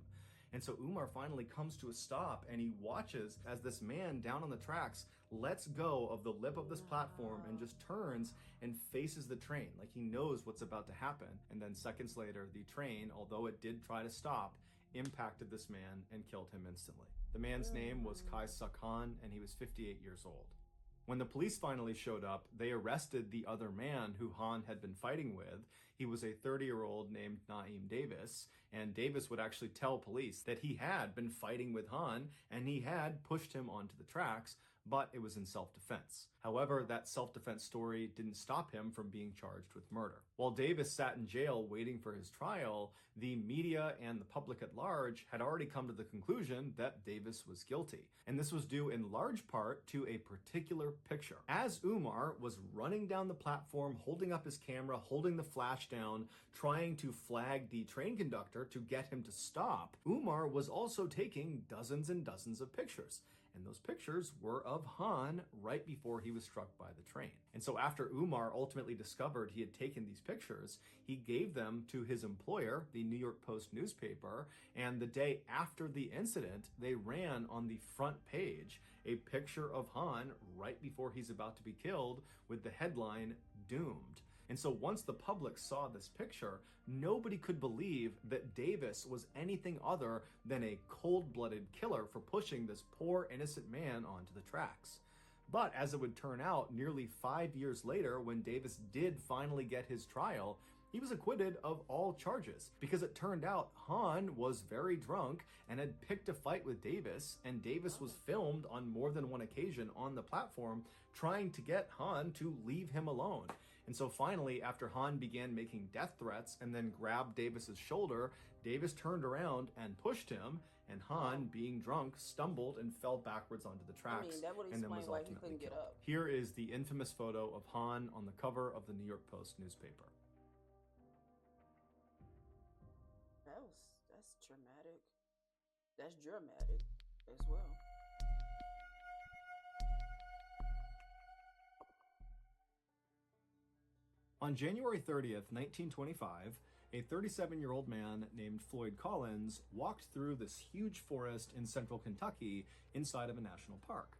And so Umar finally comes to a stop and he watches as this man down on the tracks lets go of the lip of this platform and just turns and faces the train like he knows what's about to happen. And then seconds later, the train, although it did try to stop, impacted this man and killed him instantly. The man's name was Kaisar Khan, and he was 58 years old. When the police finally showed up, they arrested the other man who Han had been fighting with. He was a 30-year-old named Naeem Davis, and Davis would actually tell police that he had been fighting with Han and he had pushed him onto the tracks, but it was in self-defense. However, that self-defense story didn't stop him from being charged with murder. While Davis sat in jail waiting for his trial, the media and the public at large had already come to the conclusion that Davis was guilty. And this was due in large part to a particular picture. As Umar was running down the platform, holding up his camera, holding the flash down, trying to flag the train conductor to get him to stop, Umar was also taking dozens and dozens of pictures. And those pictures were of Han right before he was struck by the train. And so after Umar ultimately discovered he had taken these pictures, he gave them to his employer, the New York Post newspaper, and the day after the incident, they ran on the front page a picture of Han right before he's about to be killed with the headline, "Doomed." And so once the public saw this picture, nobody could believe that Davis was anything other than a cold-blooded killer for pushing this poor innocent man onto the tracks. But as it would turn out, nearly 5 years later, when Davis did finally get his trial, he was acquitted of all charges because it turned out Han was very drunk and had picked a fight with Davis, and Davis was filmed on more than one occasion on the platform trying to get Han to leave him alone. And so finally, after Han began making death threats and then grabbed Davis's shoulder, Davis turned around and pushed him, and Han, being drunk, stumbled and fell backwards onto the tracks, that would and then was explain why he ultimately couldn't get killed. up. Here is the infamous photo of Han on the cover of the New York Post newspaper. That's dramatic. That's dramatic as well. On January 30th, 1925, a 37-year-old man named Floyd Collins walked through this huge forest in central Kentucky inside of a national park.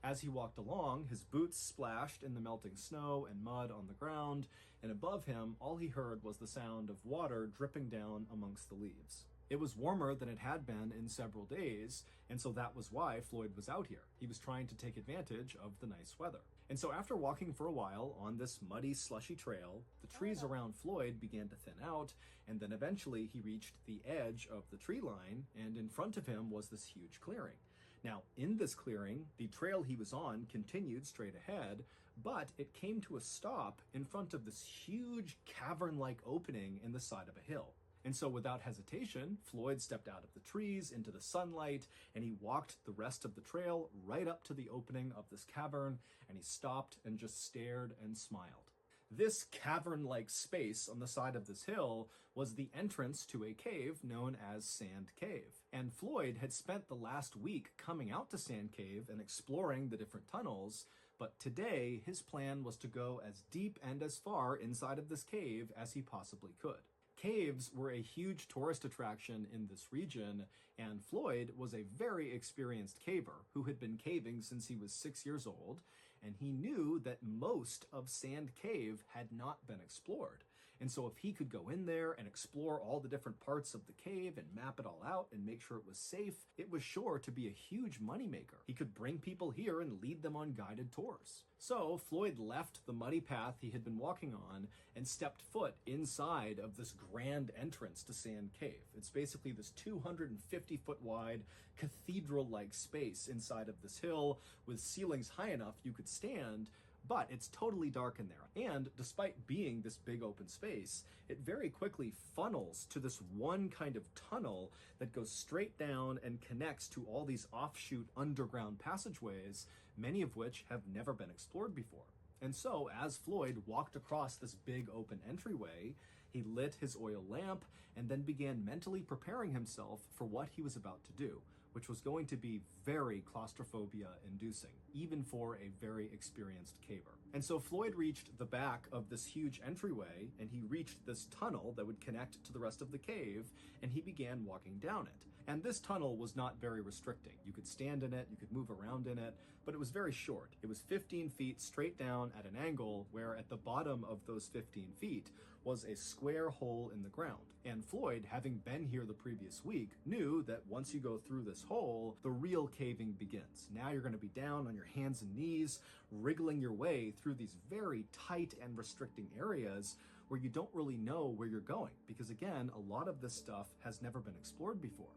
As he walked along, his boots splashed in the melting snow and mud on the ground, and above him, all he heard was the sound of water dripping down amongst the leaves. It was warmer than it had been in several days, and so that was why Floyd was out here. He was trying to take advantage of the nice weather. And so after walking for a while on this muddy, slushy trail, the trees around Floyd began to thin out, and then eventually he reached the edge of the tree line, and in front of him was this huge clearing. Now, in this clearing, the trail he was on continued straight ahead, but it came to a stop in front of this huge cavern-like opening in the side of a hill. And so without hesitation, Floyd stepped out of the trees into the sunlight, and he walked the rest of the trail right up to the opening of this cavern, and he stopped and just stared and smiled. This cavern-like space on the side of this hill was the entrance to a cave known as Sand Cave. And Floyd had spent the last week coming out to Sand Cave and exploring the different tunnels, but today his plan was to go as deep and as far inside of this cave as he possibly could. Caves were a huge tourist attraction in this region, and Floyd was a very experienced caver who had been caving since he was 6 years old, and he knew that most of Sand Cave had not been explored. And so if he could go in there and explore all the different parts of the cave and map it all out and make sure it was safe, it was sure to be a huge moneymaker. He could bring people here and lead them on guided tours. So Floyd left the muddy path he had been walking on and stepped foot inside of this grand entrance to Sand Cave. It's basically this 250-foot wide cathedral-like space inside of this hill with ceilings high enough you could stand, but it's totally dark in there. And despite being this big open space, it very quickly funnels to this one kind of tunnel that goes straight down and connects to all these offshoot underground passageways, many of which have never been explored before. And so, as Floyd walked across this big open entryway, he lit his oil lamp and then began mentally preparing himself for what he was about to do, which was going to be very claustrophobia inducing, even for a very experienced caver. And so Floyd reached the back of this huge entryway, and he reached this tunnel that would connect to the rest of the cave, and he began walking down it. And this tunnel was not very restricting. You could stand in it, you could move around in it, but it was very short. It was 15 feet straight down at an angle, where at the bottom of those 15 feet was a square hole in the ground. And Floyd, having been here the previous week, knew that once you go through this hole, the real caving begins. Now you're going to be down on your hands and knees, wriggling your way through these very tight and restricting areas where you don't really know where you're going, because again, a lot of this stuff has never been explored before.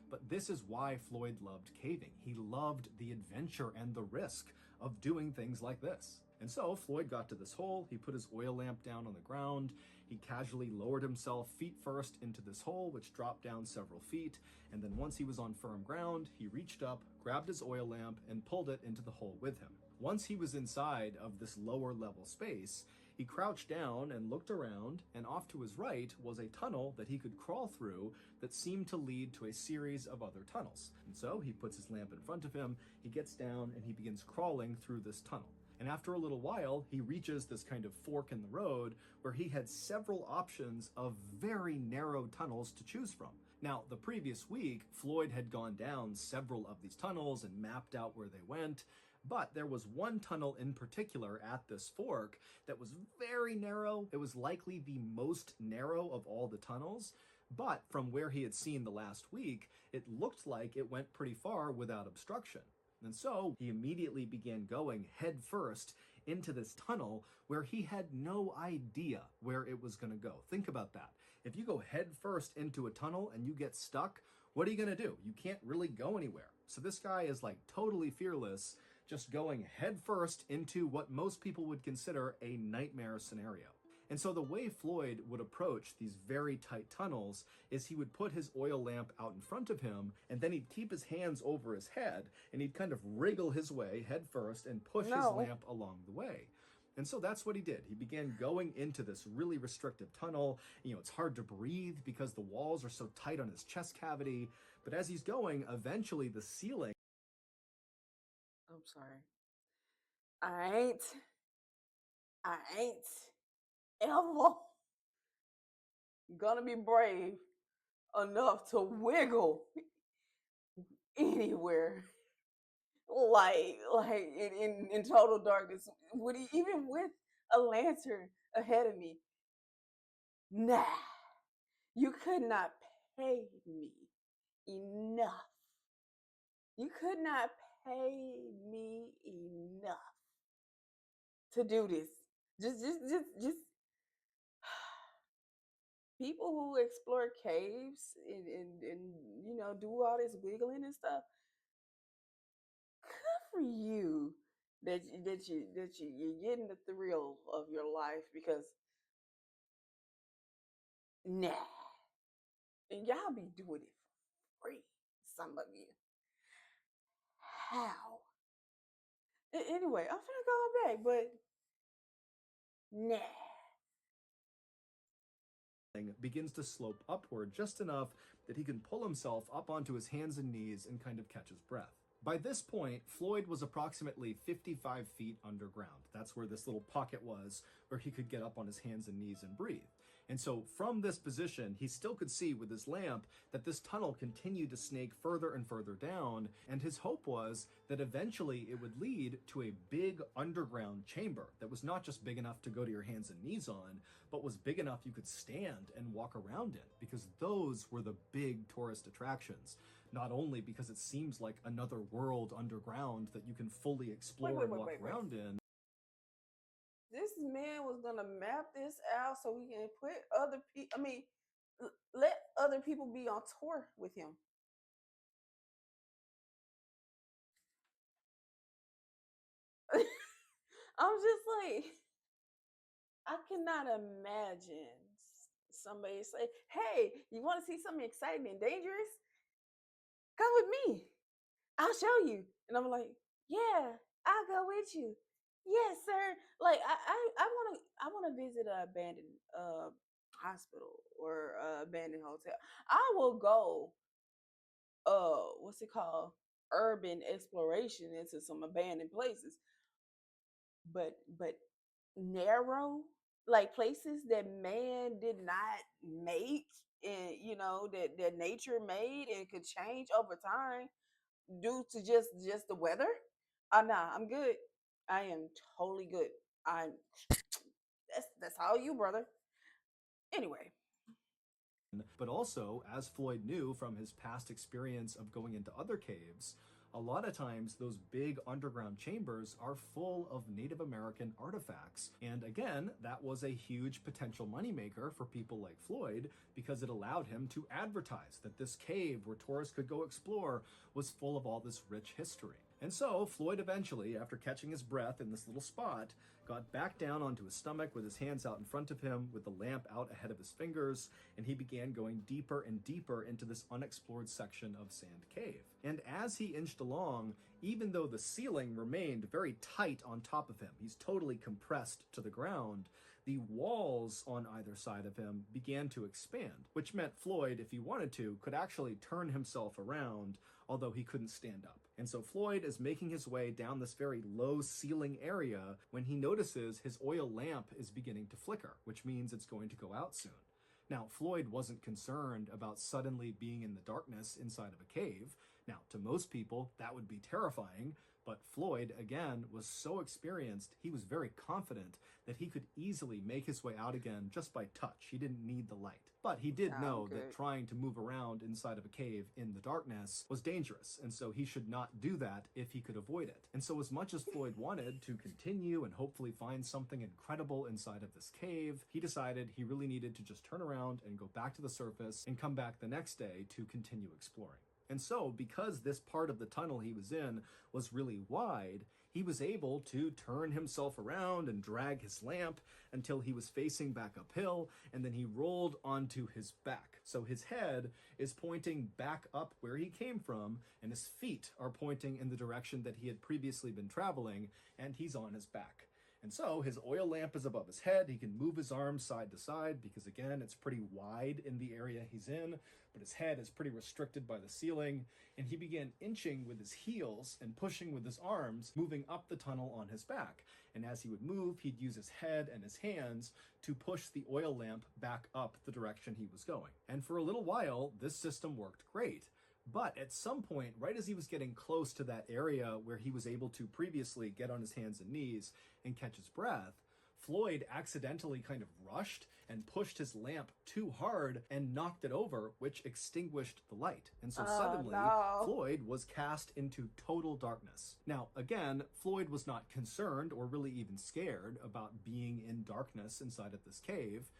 But this is why Floyd loved caving. He loved the adventure and the risk of doing things like this. And so Floyd got to this hole, he put his oil lamp down on the ground, he casually lowered himself feet first into this hole, which dropped down several feet, and then once he was on firm ground, he reached up, grabbed his oil lamp, and pulled it into the hole with him. Once he was inside of this lower level space, he crouched down and looked around, and off to his right was a tunnel that he could crawl through that seemed to lead to a series of other tunnels. And so he puts his lamp in front of him, he gets down, and he begins crawling through this tunnel. And after a little while, he reaches this kind of fork in the road where he had several options of very narrow tunnels to choose from. Now, the previous week, Floyd had gone down several of these tunnels and mapped out where they went, but there was one tunnel in particular at this fork that was very narrow. It was likely the most narrow of all the tunnels, but from where he had seen the last week, it looked like it went pretty far without obstruction. And so he immediately began going head first into this tunnel where he had no idea where it was going to go. Think about that. If you go head first into a tunnel and you get stuck, what are you going to do? You can't really go anywhere. So this guy is like totally fearless, just going head first into what most people would consider a nightmare scenario. And so the way Floyd would approach these very tight tunnels is he would put his oil lamp out in front of him, and then he'd keep his hands over his head, and he'd kind of wriggle his way head first and push his No. lamp along the way. And so that's what he did. He began going into this really restrictive tunnel. You know, it's hard to breathe because the walls are so tight on his chest cavity. But as he's going, eventually the ceiling. I'm sorry. I ain't, I ain't ever gonna be brave enough to wiggle anywhere, like in total darkness. Would he, even with a lantern ahead of me? Nah, you could not pay me enough. You could not pay me enough to do this. Just people who explore caves and do all this wiggling and stuff. Good for you you're getting the thrill of your life, because nah, and y'all be doing it for free. Some of you. How? Anyway, I'm finna go back, but nah. Begins to slope upward just enough that he can pull himself up onto his hands and knees and kind of catch his breath. By this point, Floyd was approximately 55 feet underground. That's where this little pocket was, where he could get up on his hands and knees and breathe. And so from this position, he still could see with his lamp that this tunnel continued to snake further and further down, and his hope was that eventually it would lead to a big underground chamber that was not just big enough to go to your hands and knees on, but was big enough you could stand and walk around in, because those were the big tourist attractions. Not only because it seems like another world underground that you can fully explore and walk around in. This man was gonna map this out so we can put other people. I mean, let other people be on tour with him. I'm just like, I cannot imagine somebody say, "Hey, you want to see something exciting and dangerous? Come with me. I'll show you." And I'm like, "Yeah, I'll go with you. Yes, sir." Like I wanna visit a abandoned hospital or a abandoned hotel. I will go what's it called, urban exploration into some abandoned places, but narrow, like places that man did not make, and that nature made and could change over time due to just the weather. Nah, I'm good. I am totally good. I'm that's all you, brother. Anyway. But also, as Floyd knew from his past experience of going into other caves, a lot of times those big underground chambers are full of Native American artifacts. And again, that was a huge potential moneymaker for people like Floyd because it allowed him to advertise that this cave where tourists could go explore was full of all this rich history. And so Floyd eventually, after catching his breath in this little spot, got back down onto his stomach with his hands out in front of him, with the lamp out ahead of his fingers, and he began going deeper and deeper into this unexplored section of Sand Cave. And as he inched along, even though the ceiling remained very tight on top of him, he's totally compressed to the ground, the walls on either side of him began to expand, which meant Floyd, if he wanted to, could actually turn himself around, although he couldn't stand up. And so Floyd is making his way down this very low ceiling area when he notices his oil lamp is beginning to flicker, which means it's going to go out soon. Now, Floyd wasn't concerned about suddenly being in the darkness inside of a cave. Now, to most people, that would be terrifying, but Floyd, again, was so experienced, he was very confident that he could easily make his way out again just by touch. He didn't need the light. But he did Nah, I'm know that good. trying to move around inside of a cave in the darkness was dangerous, and so he should not do that if he could avoid it. And so as much as Floyd wanted to continue and hopefully find something incredible inside of this cave, he decided he really needed to just turn around and go back to the surface and come back the next day to continue exploring. And so, because this part of the tunnel he was in was really wide, he was able to turn himself around and drag his lamp until he was facing back uphill, and then he rolled onto his back. So his head is pointing back up where he came from, and his feet are pointing in the direction that he had previously been traveling, and he's on his back. And so his oil lamp is above his head. He can move his arms side to side because, again, it's pretty wide in the area he's in, but his head is pretty restricted by the ceiling. And he began inching with his heels and pushing with his arms, moving up the tunnel on his back. And as he would move, he'd use his head and his hands to push the oil lamp back up the direction he was going. And for a little while, this system worked great. But at some point, right as he was getting close to that area where he was able to previously get on his hands and knees and catch his breath, Floyd accidentally kind of rushed and pushed his lamp too hard and knocked it over, which extinguished the light. And so Oh suddenly, no. Floyd was cast into total darkness. Now, again, Floyd was not concerned or really even scared about being in darkness inside of this cave,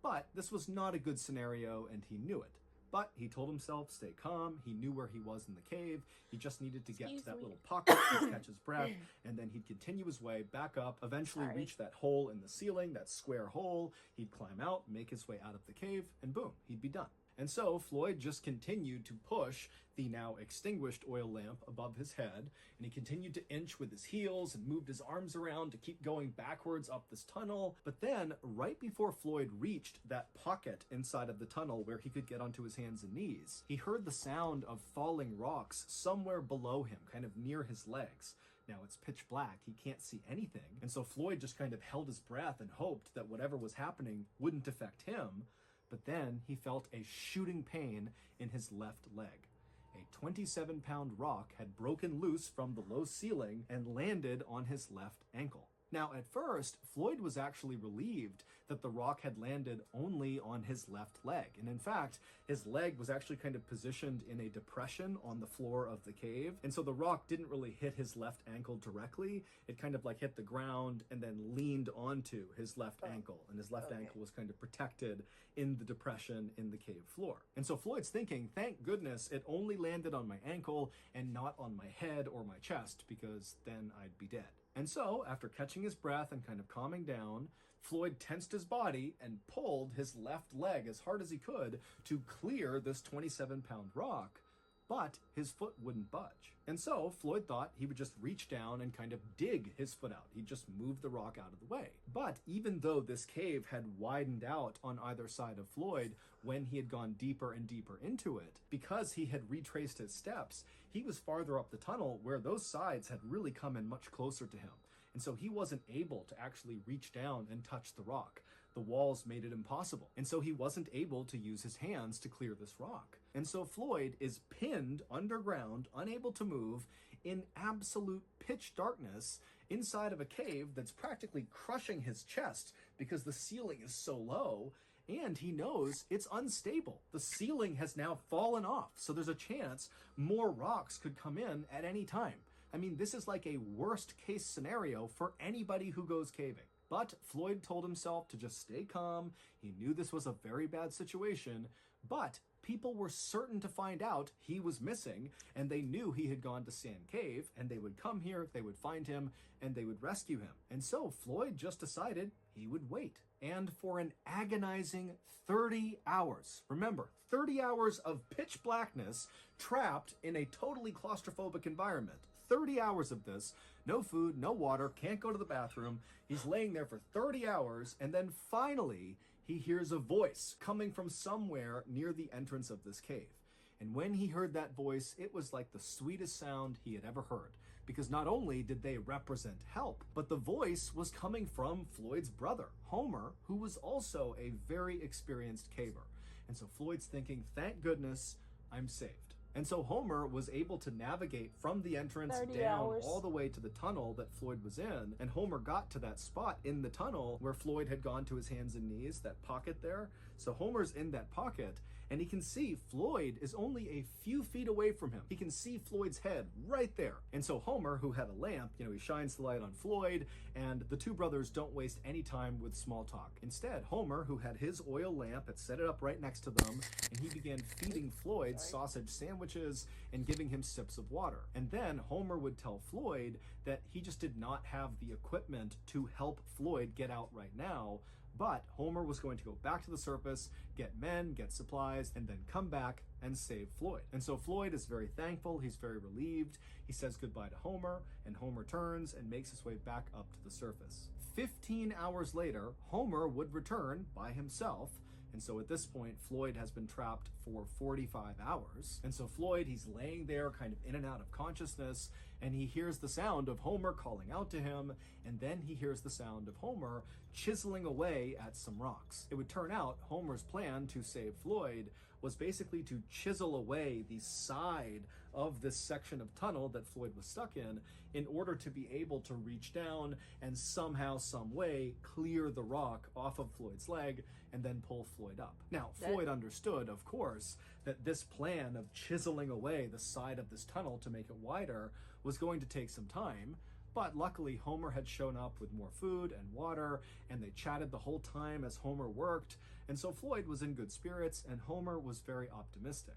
but this was not a good scenario and he knew it. But he told himself, stay calm. He knew where he was in the cave. He just needed to get to Excuse that me. little pocket to catch his breath, and then he'd continue his way back up, eventually Sorry. reach that hole in the ceiling, that square hole. He'd climb out, make his way out of the cave, and boom, he'd be done. And so Floyd just continued to push the now extinguished oil lamp above his head, and he continued to inch with his heels and moved his arms around to keep going backwards up this tunnel. But then, right before Floyd reached that pocket inside of the tunnel where he could get onto his hands and knees, he heard the sound of falling rocks somewhere below him, kind of near his legs. Now it's pitch black, he can't see anything, and so Floyd just kind of held his breath and hoped that whatever was happening wouldn't affect him. But then he felt a shooting pain in his left leg. A 27-pound rock had broken loose from the low ceiling and landed on his left ankle. Now, at first, Floyd was actually relieved that the rock had landed only on his left leg. And in fact, his leg was actually kind of positioned in a depression on the floor of the cave. And so the rock didn't really hit his left ankle directly. It kind of like hit the ground and then leaned onto his left ankle. And his left ankle was kind of protected in the depression in the cave floor. And so Floyd's thinking, thank goodness it only landed on my ankle and not on my head or my chest, because then I'd be dead. And so, after catching his breath and kind of calming down, Floyd tensed his body and pulled his left leg as hard as he could to clear this 27-pound rock. but his foot wouldn't budge. And so Floyd thought he would just reach down and kind of dig his foot out. He'd just move the rock out of the way. But even though this cave had widened out on either side of Floyd when he had gone deeper and deeper into it, because he had retraced his steps, he was farther up the tunnel where those sides had really come in much closer to him. And so he wasn't able to actually reach down and touch the rock. The walls made it impossible. And so he wasn't able to use his hands to clear this rock. And so Floyd is pinned underground, unable to move, in absolute pitch darkness inside of a cave that's practically crushing his chest because the ceiling is so low. And he knows it's unstable. The ceiling has now fallen off. So there's a chance more rocks could come in at any time. I mean, this is like a worst case scenario for anybody who goes caving. But Floyd told himself to just stay calm. He knew this was a very bad situation, but people were certain to find out he was missing, and they knew he had gone to Sand Cave, and they would come here, they would find him, and they would rescue him. And so Floyd just decided he would wait. And for an agonizing 30 hours, remember, 30 hours of pitch blackness, trapped in a totally claustrophobic environment. 30 hours of this, no food, no water, can't go to the bathroom. He's laying there for 30 hours, and then finally, he hears a voice coming from somewhere near the entrance of this cave. And when he heard that voice, it was like the sweetest sound he had ever heard. Because not only did they represent help, but the voice was coming from Floyd's brother, Homer, who was also a very experienced caver. And so Floyd's thinking, thank goodness, I'm saved. And so Homer was able to navigate from the entrance down all the way to the tunnel that Floyd was in. And Homer got to that spot in the tunnel where Floyd had gone to his hands and knees, that pocket there. So Homer's in that pocket, and he can see Floyd is only a few feet away from him. He can see Floyd's head right there. And so Homer, who had a lamp, he shines the light on Floyd, and the two brothers don't waste any time with small talk. Instead, Homer, who had his oil lamp, had set it up right next to them, and he began feeding Floyd sausage sandwiches and giving him sips of water. And then Homer would tell Floyd that he just did not have the equipment to help Floyd get out right now, but Homer was going to go back to the surface, get men, get supplies, and then come back and save Floyd. And so Floyd is very thankful, he's very relieved, he says goodbye to Homer, and Homer turns and makes his way back up to the surface. 15 hours later, Homer would return by himself, and so at this point, Floyd has been trapped for 45 hours. And so Floyd, he's laying there kind of in and out of consciousness, and he hears the sound of Homer calling out to him, and then he hears the sound of Homer chiseling away at some rocks. It would turn out Homer's plan to save Floyd was basically to chisel away the side of this section of tunnel that Floyd was stuck in order to be able to reach down and somehow, some way, clear the rock off of Floyd's leg and then pull Floyd up. Now, Floyd understood, of course, that this plan of chiseling away the side of this tunnel to make it wider was going to take some time. But luckily, Homer had shown up with more food and water, and they chatted the whole time as Homer worked, and so Floyd was in good spirits, and Homer was very optimistic.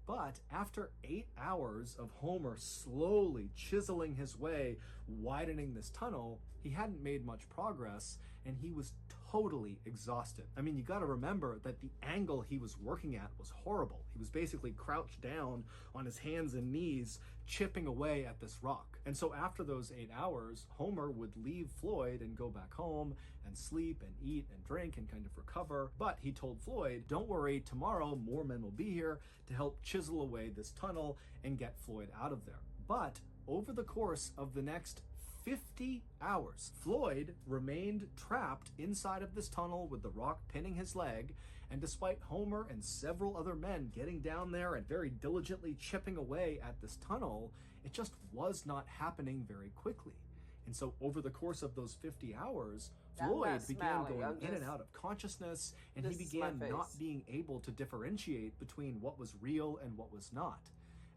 But after 8 hours of Homer slowly chiseling his way, widening this tunnel, he hadn't made much progress, and he was totally exhausted. I mean, you gotta remember that the angle he was working at was horrible. He was basically crouched down on his hands and knees, chipping away at this rock. And so after those 8 hours, Homer would leave Floyd and go back home and sleep and eat and drink and kind of recover. But he told Floyd, don't worry, tomorrow more men will be here to help chisel away this tunnel and get Floyd out of there. But over the course of the next 50 hours, Floyd remained trapped inside of this tunnel with the rock pinning his leg, and despite Homer and several other men getting down there and very diligently chipping away at this tunnel, it just was not happening very quickly. And so over the course of those 50 hours, Floyd began going in and out of consciousness, and he began not being able to differentiate between what was real and what was not.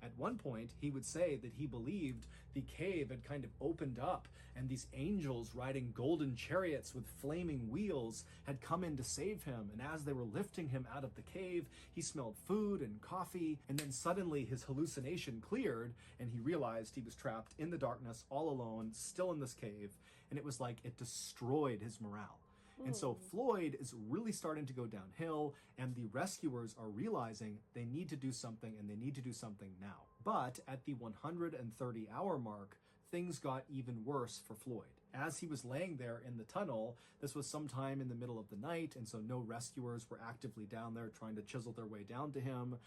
At one point, he would say that he believed the cave had kind of opened up and these angels riding golden chariots with flaming wheels had come in to save him. And as they were lifting him out of the cave, he smelled food and coffee. And then suddenly his hallucination cleared and he realized he was trapped in the darkness all alone, still in this cave. And it was like it destroyed his morale. And so Hmm. Floyd is really starting to go downhill, and the rescuers are realizing they need to do something and they need to do something now. But at the 130-hour mark, things got even worse for Floyd. As he was laying there in the tunnel, this was sometime in the middle of the night, and so no rescuers were actively down there trying to chisel their way down to him.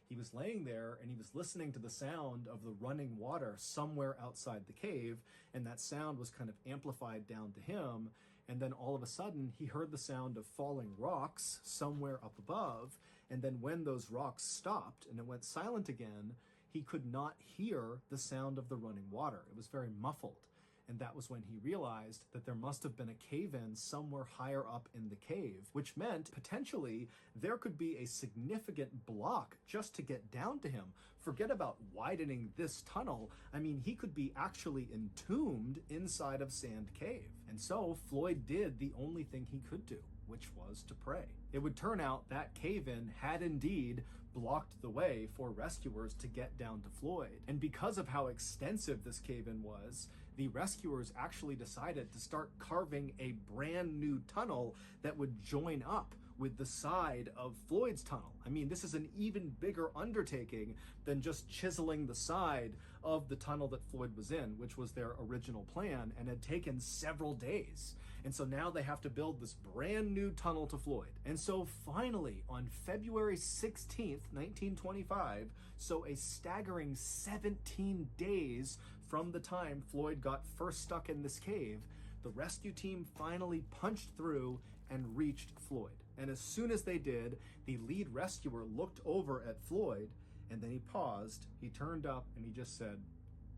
He was laying there and he was listening to the sound of the running water somewhere outside the cave, and that sound was kind of amplified down to him. And then all of a sudden, he heard the sound of falling rocks somewhere up above. And then when those rocks stopped and it went silent again, he could not hear the sound of the running water. It was very muffled. And that was when he realized that there must have been a cave-in somewhere higher up in the cave, which meant potentially there could be a significant block just to get down to him. Forget about widening this tunnel. I mean, he could be actually entombed inside of Sand Cave. And so Floyd did the only thing he could do, which was to pray. It would turn out that cave-in had indeed blocked the way for rescuers to get down to Floyd. And because of how extensive this cave-in was, the rescuers actually decided to start carving a brand new tunnel that would join up with the side of Floyd's tunnel. I mean, this is an even bigger undertaking than just chiseling the side of the tunnel that Floyd was in, which was their original plan and had taken several days. And so now they have to build this brand new tunnel to Floyd. And so finally, on February 16th, 1925, so a staggering 17 days from the time Floyd got first stuck in this cave, the rescue team finally punched through and reached Floyd. And as soon as they did, the lead rescuer looked over at Floyd, and then he paused, he turned up, and he just said,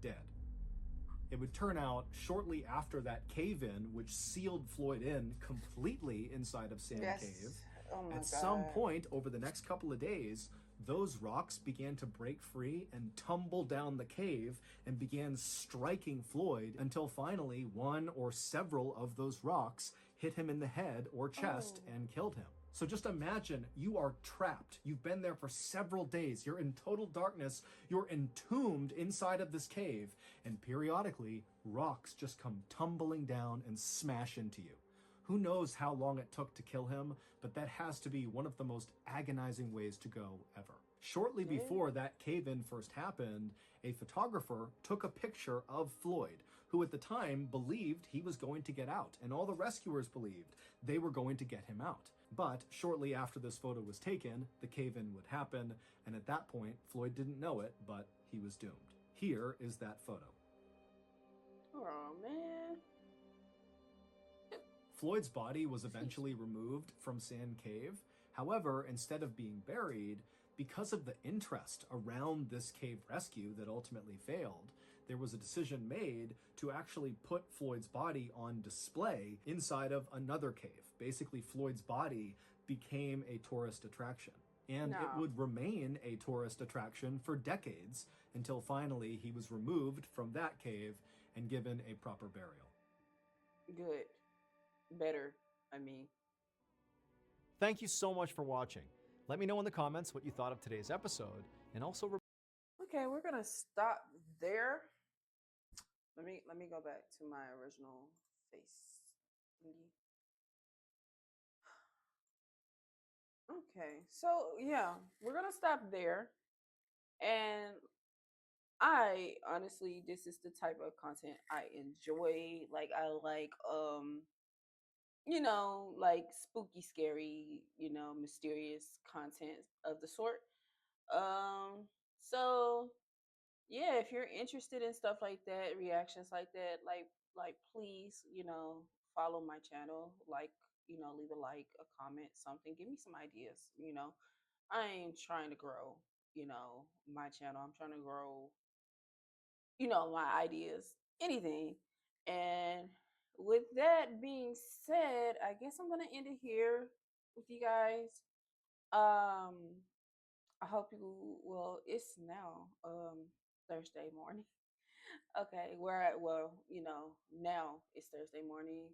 "Dead." It would turn out shortly after that cave-in, which sealed Floyd in completely inside of Sand Yes. Cave, Oh my at God. some point over the next couple of days, those rocks began to break free and tumble down the cave and began striking Floyd until finally one or several of those rocks hit him in the head or chest Oh. and killed him. So just imagine you are trapped. You've been there for several days. You're in total darkness. You're entombed inside of this cave. And periodically, rocks just come tumbling down and smash into you. Who knows how long it took to kill him, but that has to be one of the most agonizing ways to go ever. Shortly Yeah. before that cave-in first happened, a photographer took a picture of Floyd, who at the time believed he was going to get out, and all the rescuers believed they were going to get him out. But shortly after this photo was taken, the cave-in would happen, and at that point, Floyd didn't know it, but he was doomed. Here is that photo. Oh man. Floyd's body was eventually removed from Sand Cave. However, instead of being buried, because of the interest around this cave rescue that ultimately failed, there was a decision made to actually put Floyd's body on display inside of another cave. Basically, Floyd's body became a tourist attraction. And it No. would remain a tourist attraction for decades until finally he was removed from that cave and given a proper burial. Good. Better. I mean. Thank you so much for watching. Let me know in the comments what you thought of today's episode, and also Okay, we're gonna stop there. Let me go back to my original face thingy. Okay, so yeah, we're gonna stop there. And I honestly, this is the type of content I enjoy. Like I like like spooky, scary, mysterious content of the sort. Um so yeah, if you're interested in stuff like that, reactions like that, like please, follow my channel, leave a like, a comment, something. Give me some ideas. I ain't trying to grow, my channel. I'm trying to grow, my ideas, anything. And with that being said, I guess I'm gonna end it here with you guys. Um, I hope you well, it's now Thursday morning. Okay, we're at now it's Thursday morning,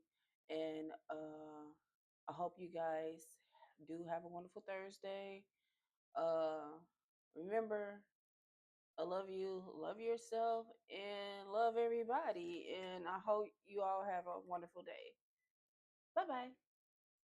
and I hope you guys do have a wonderful Thursday. Remember, I love you, love yourself, and love everybody. And I hope you all have a wonderful day. Bye bye.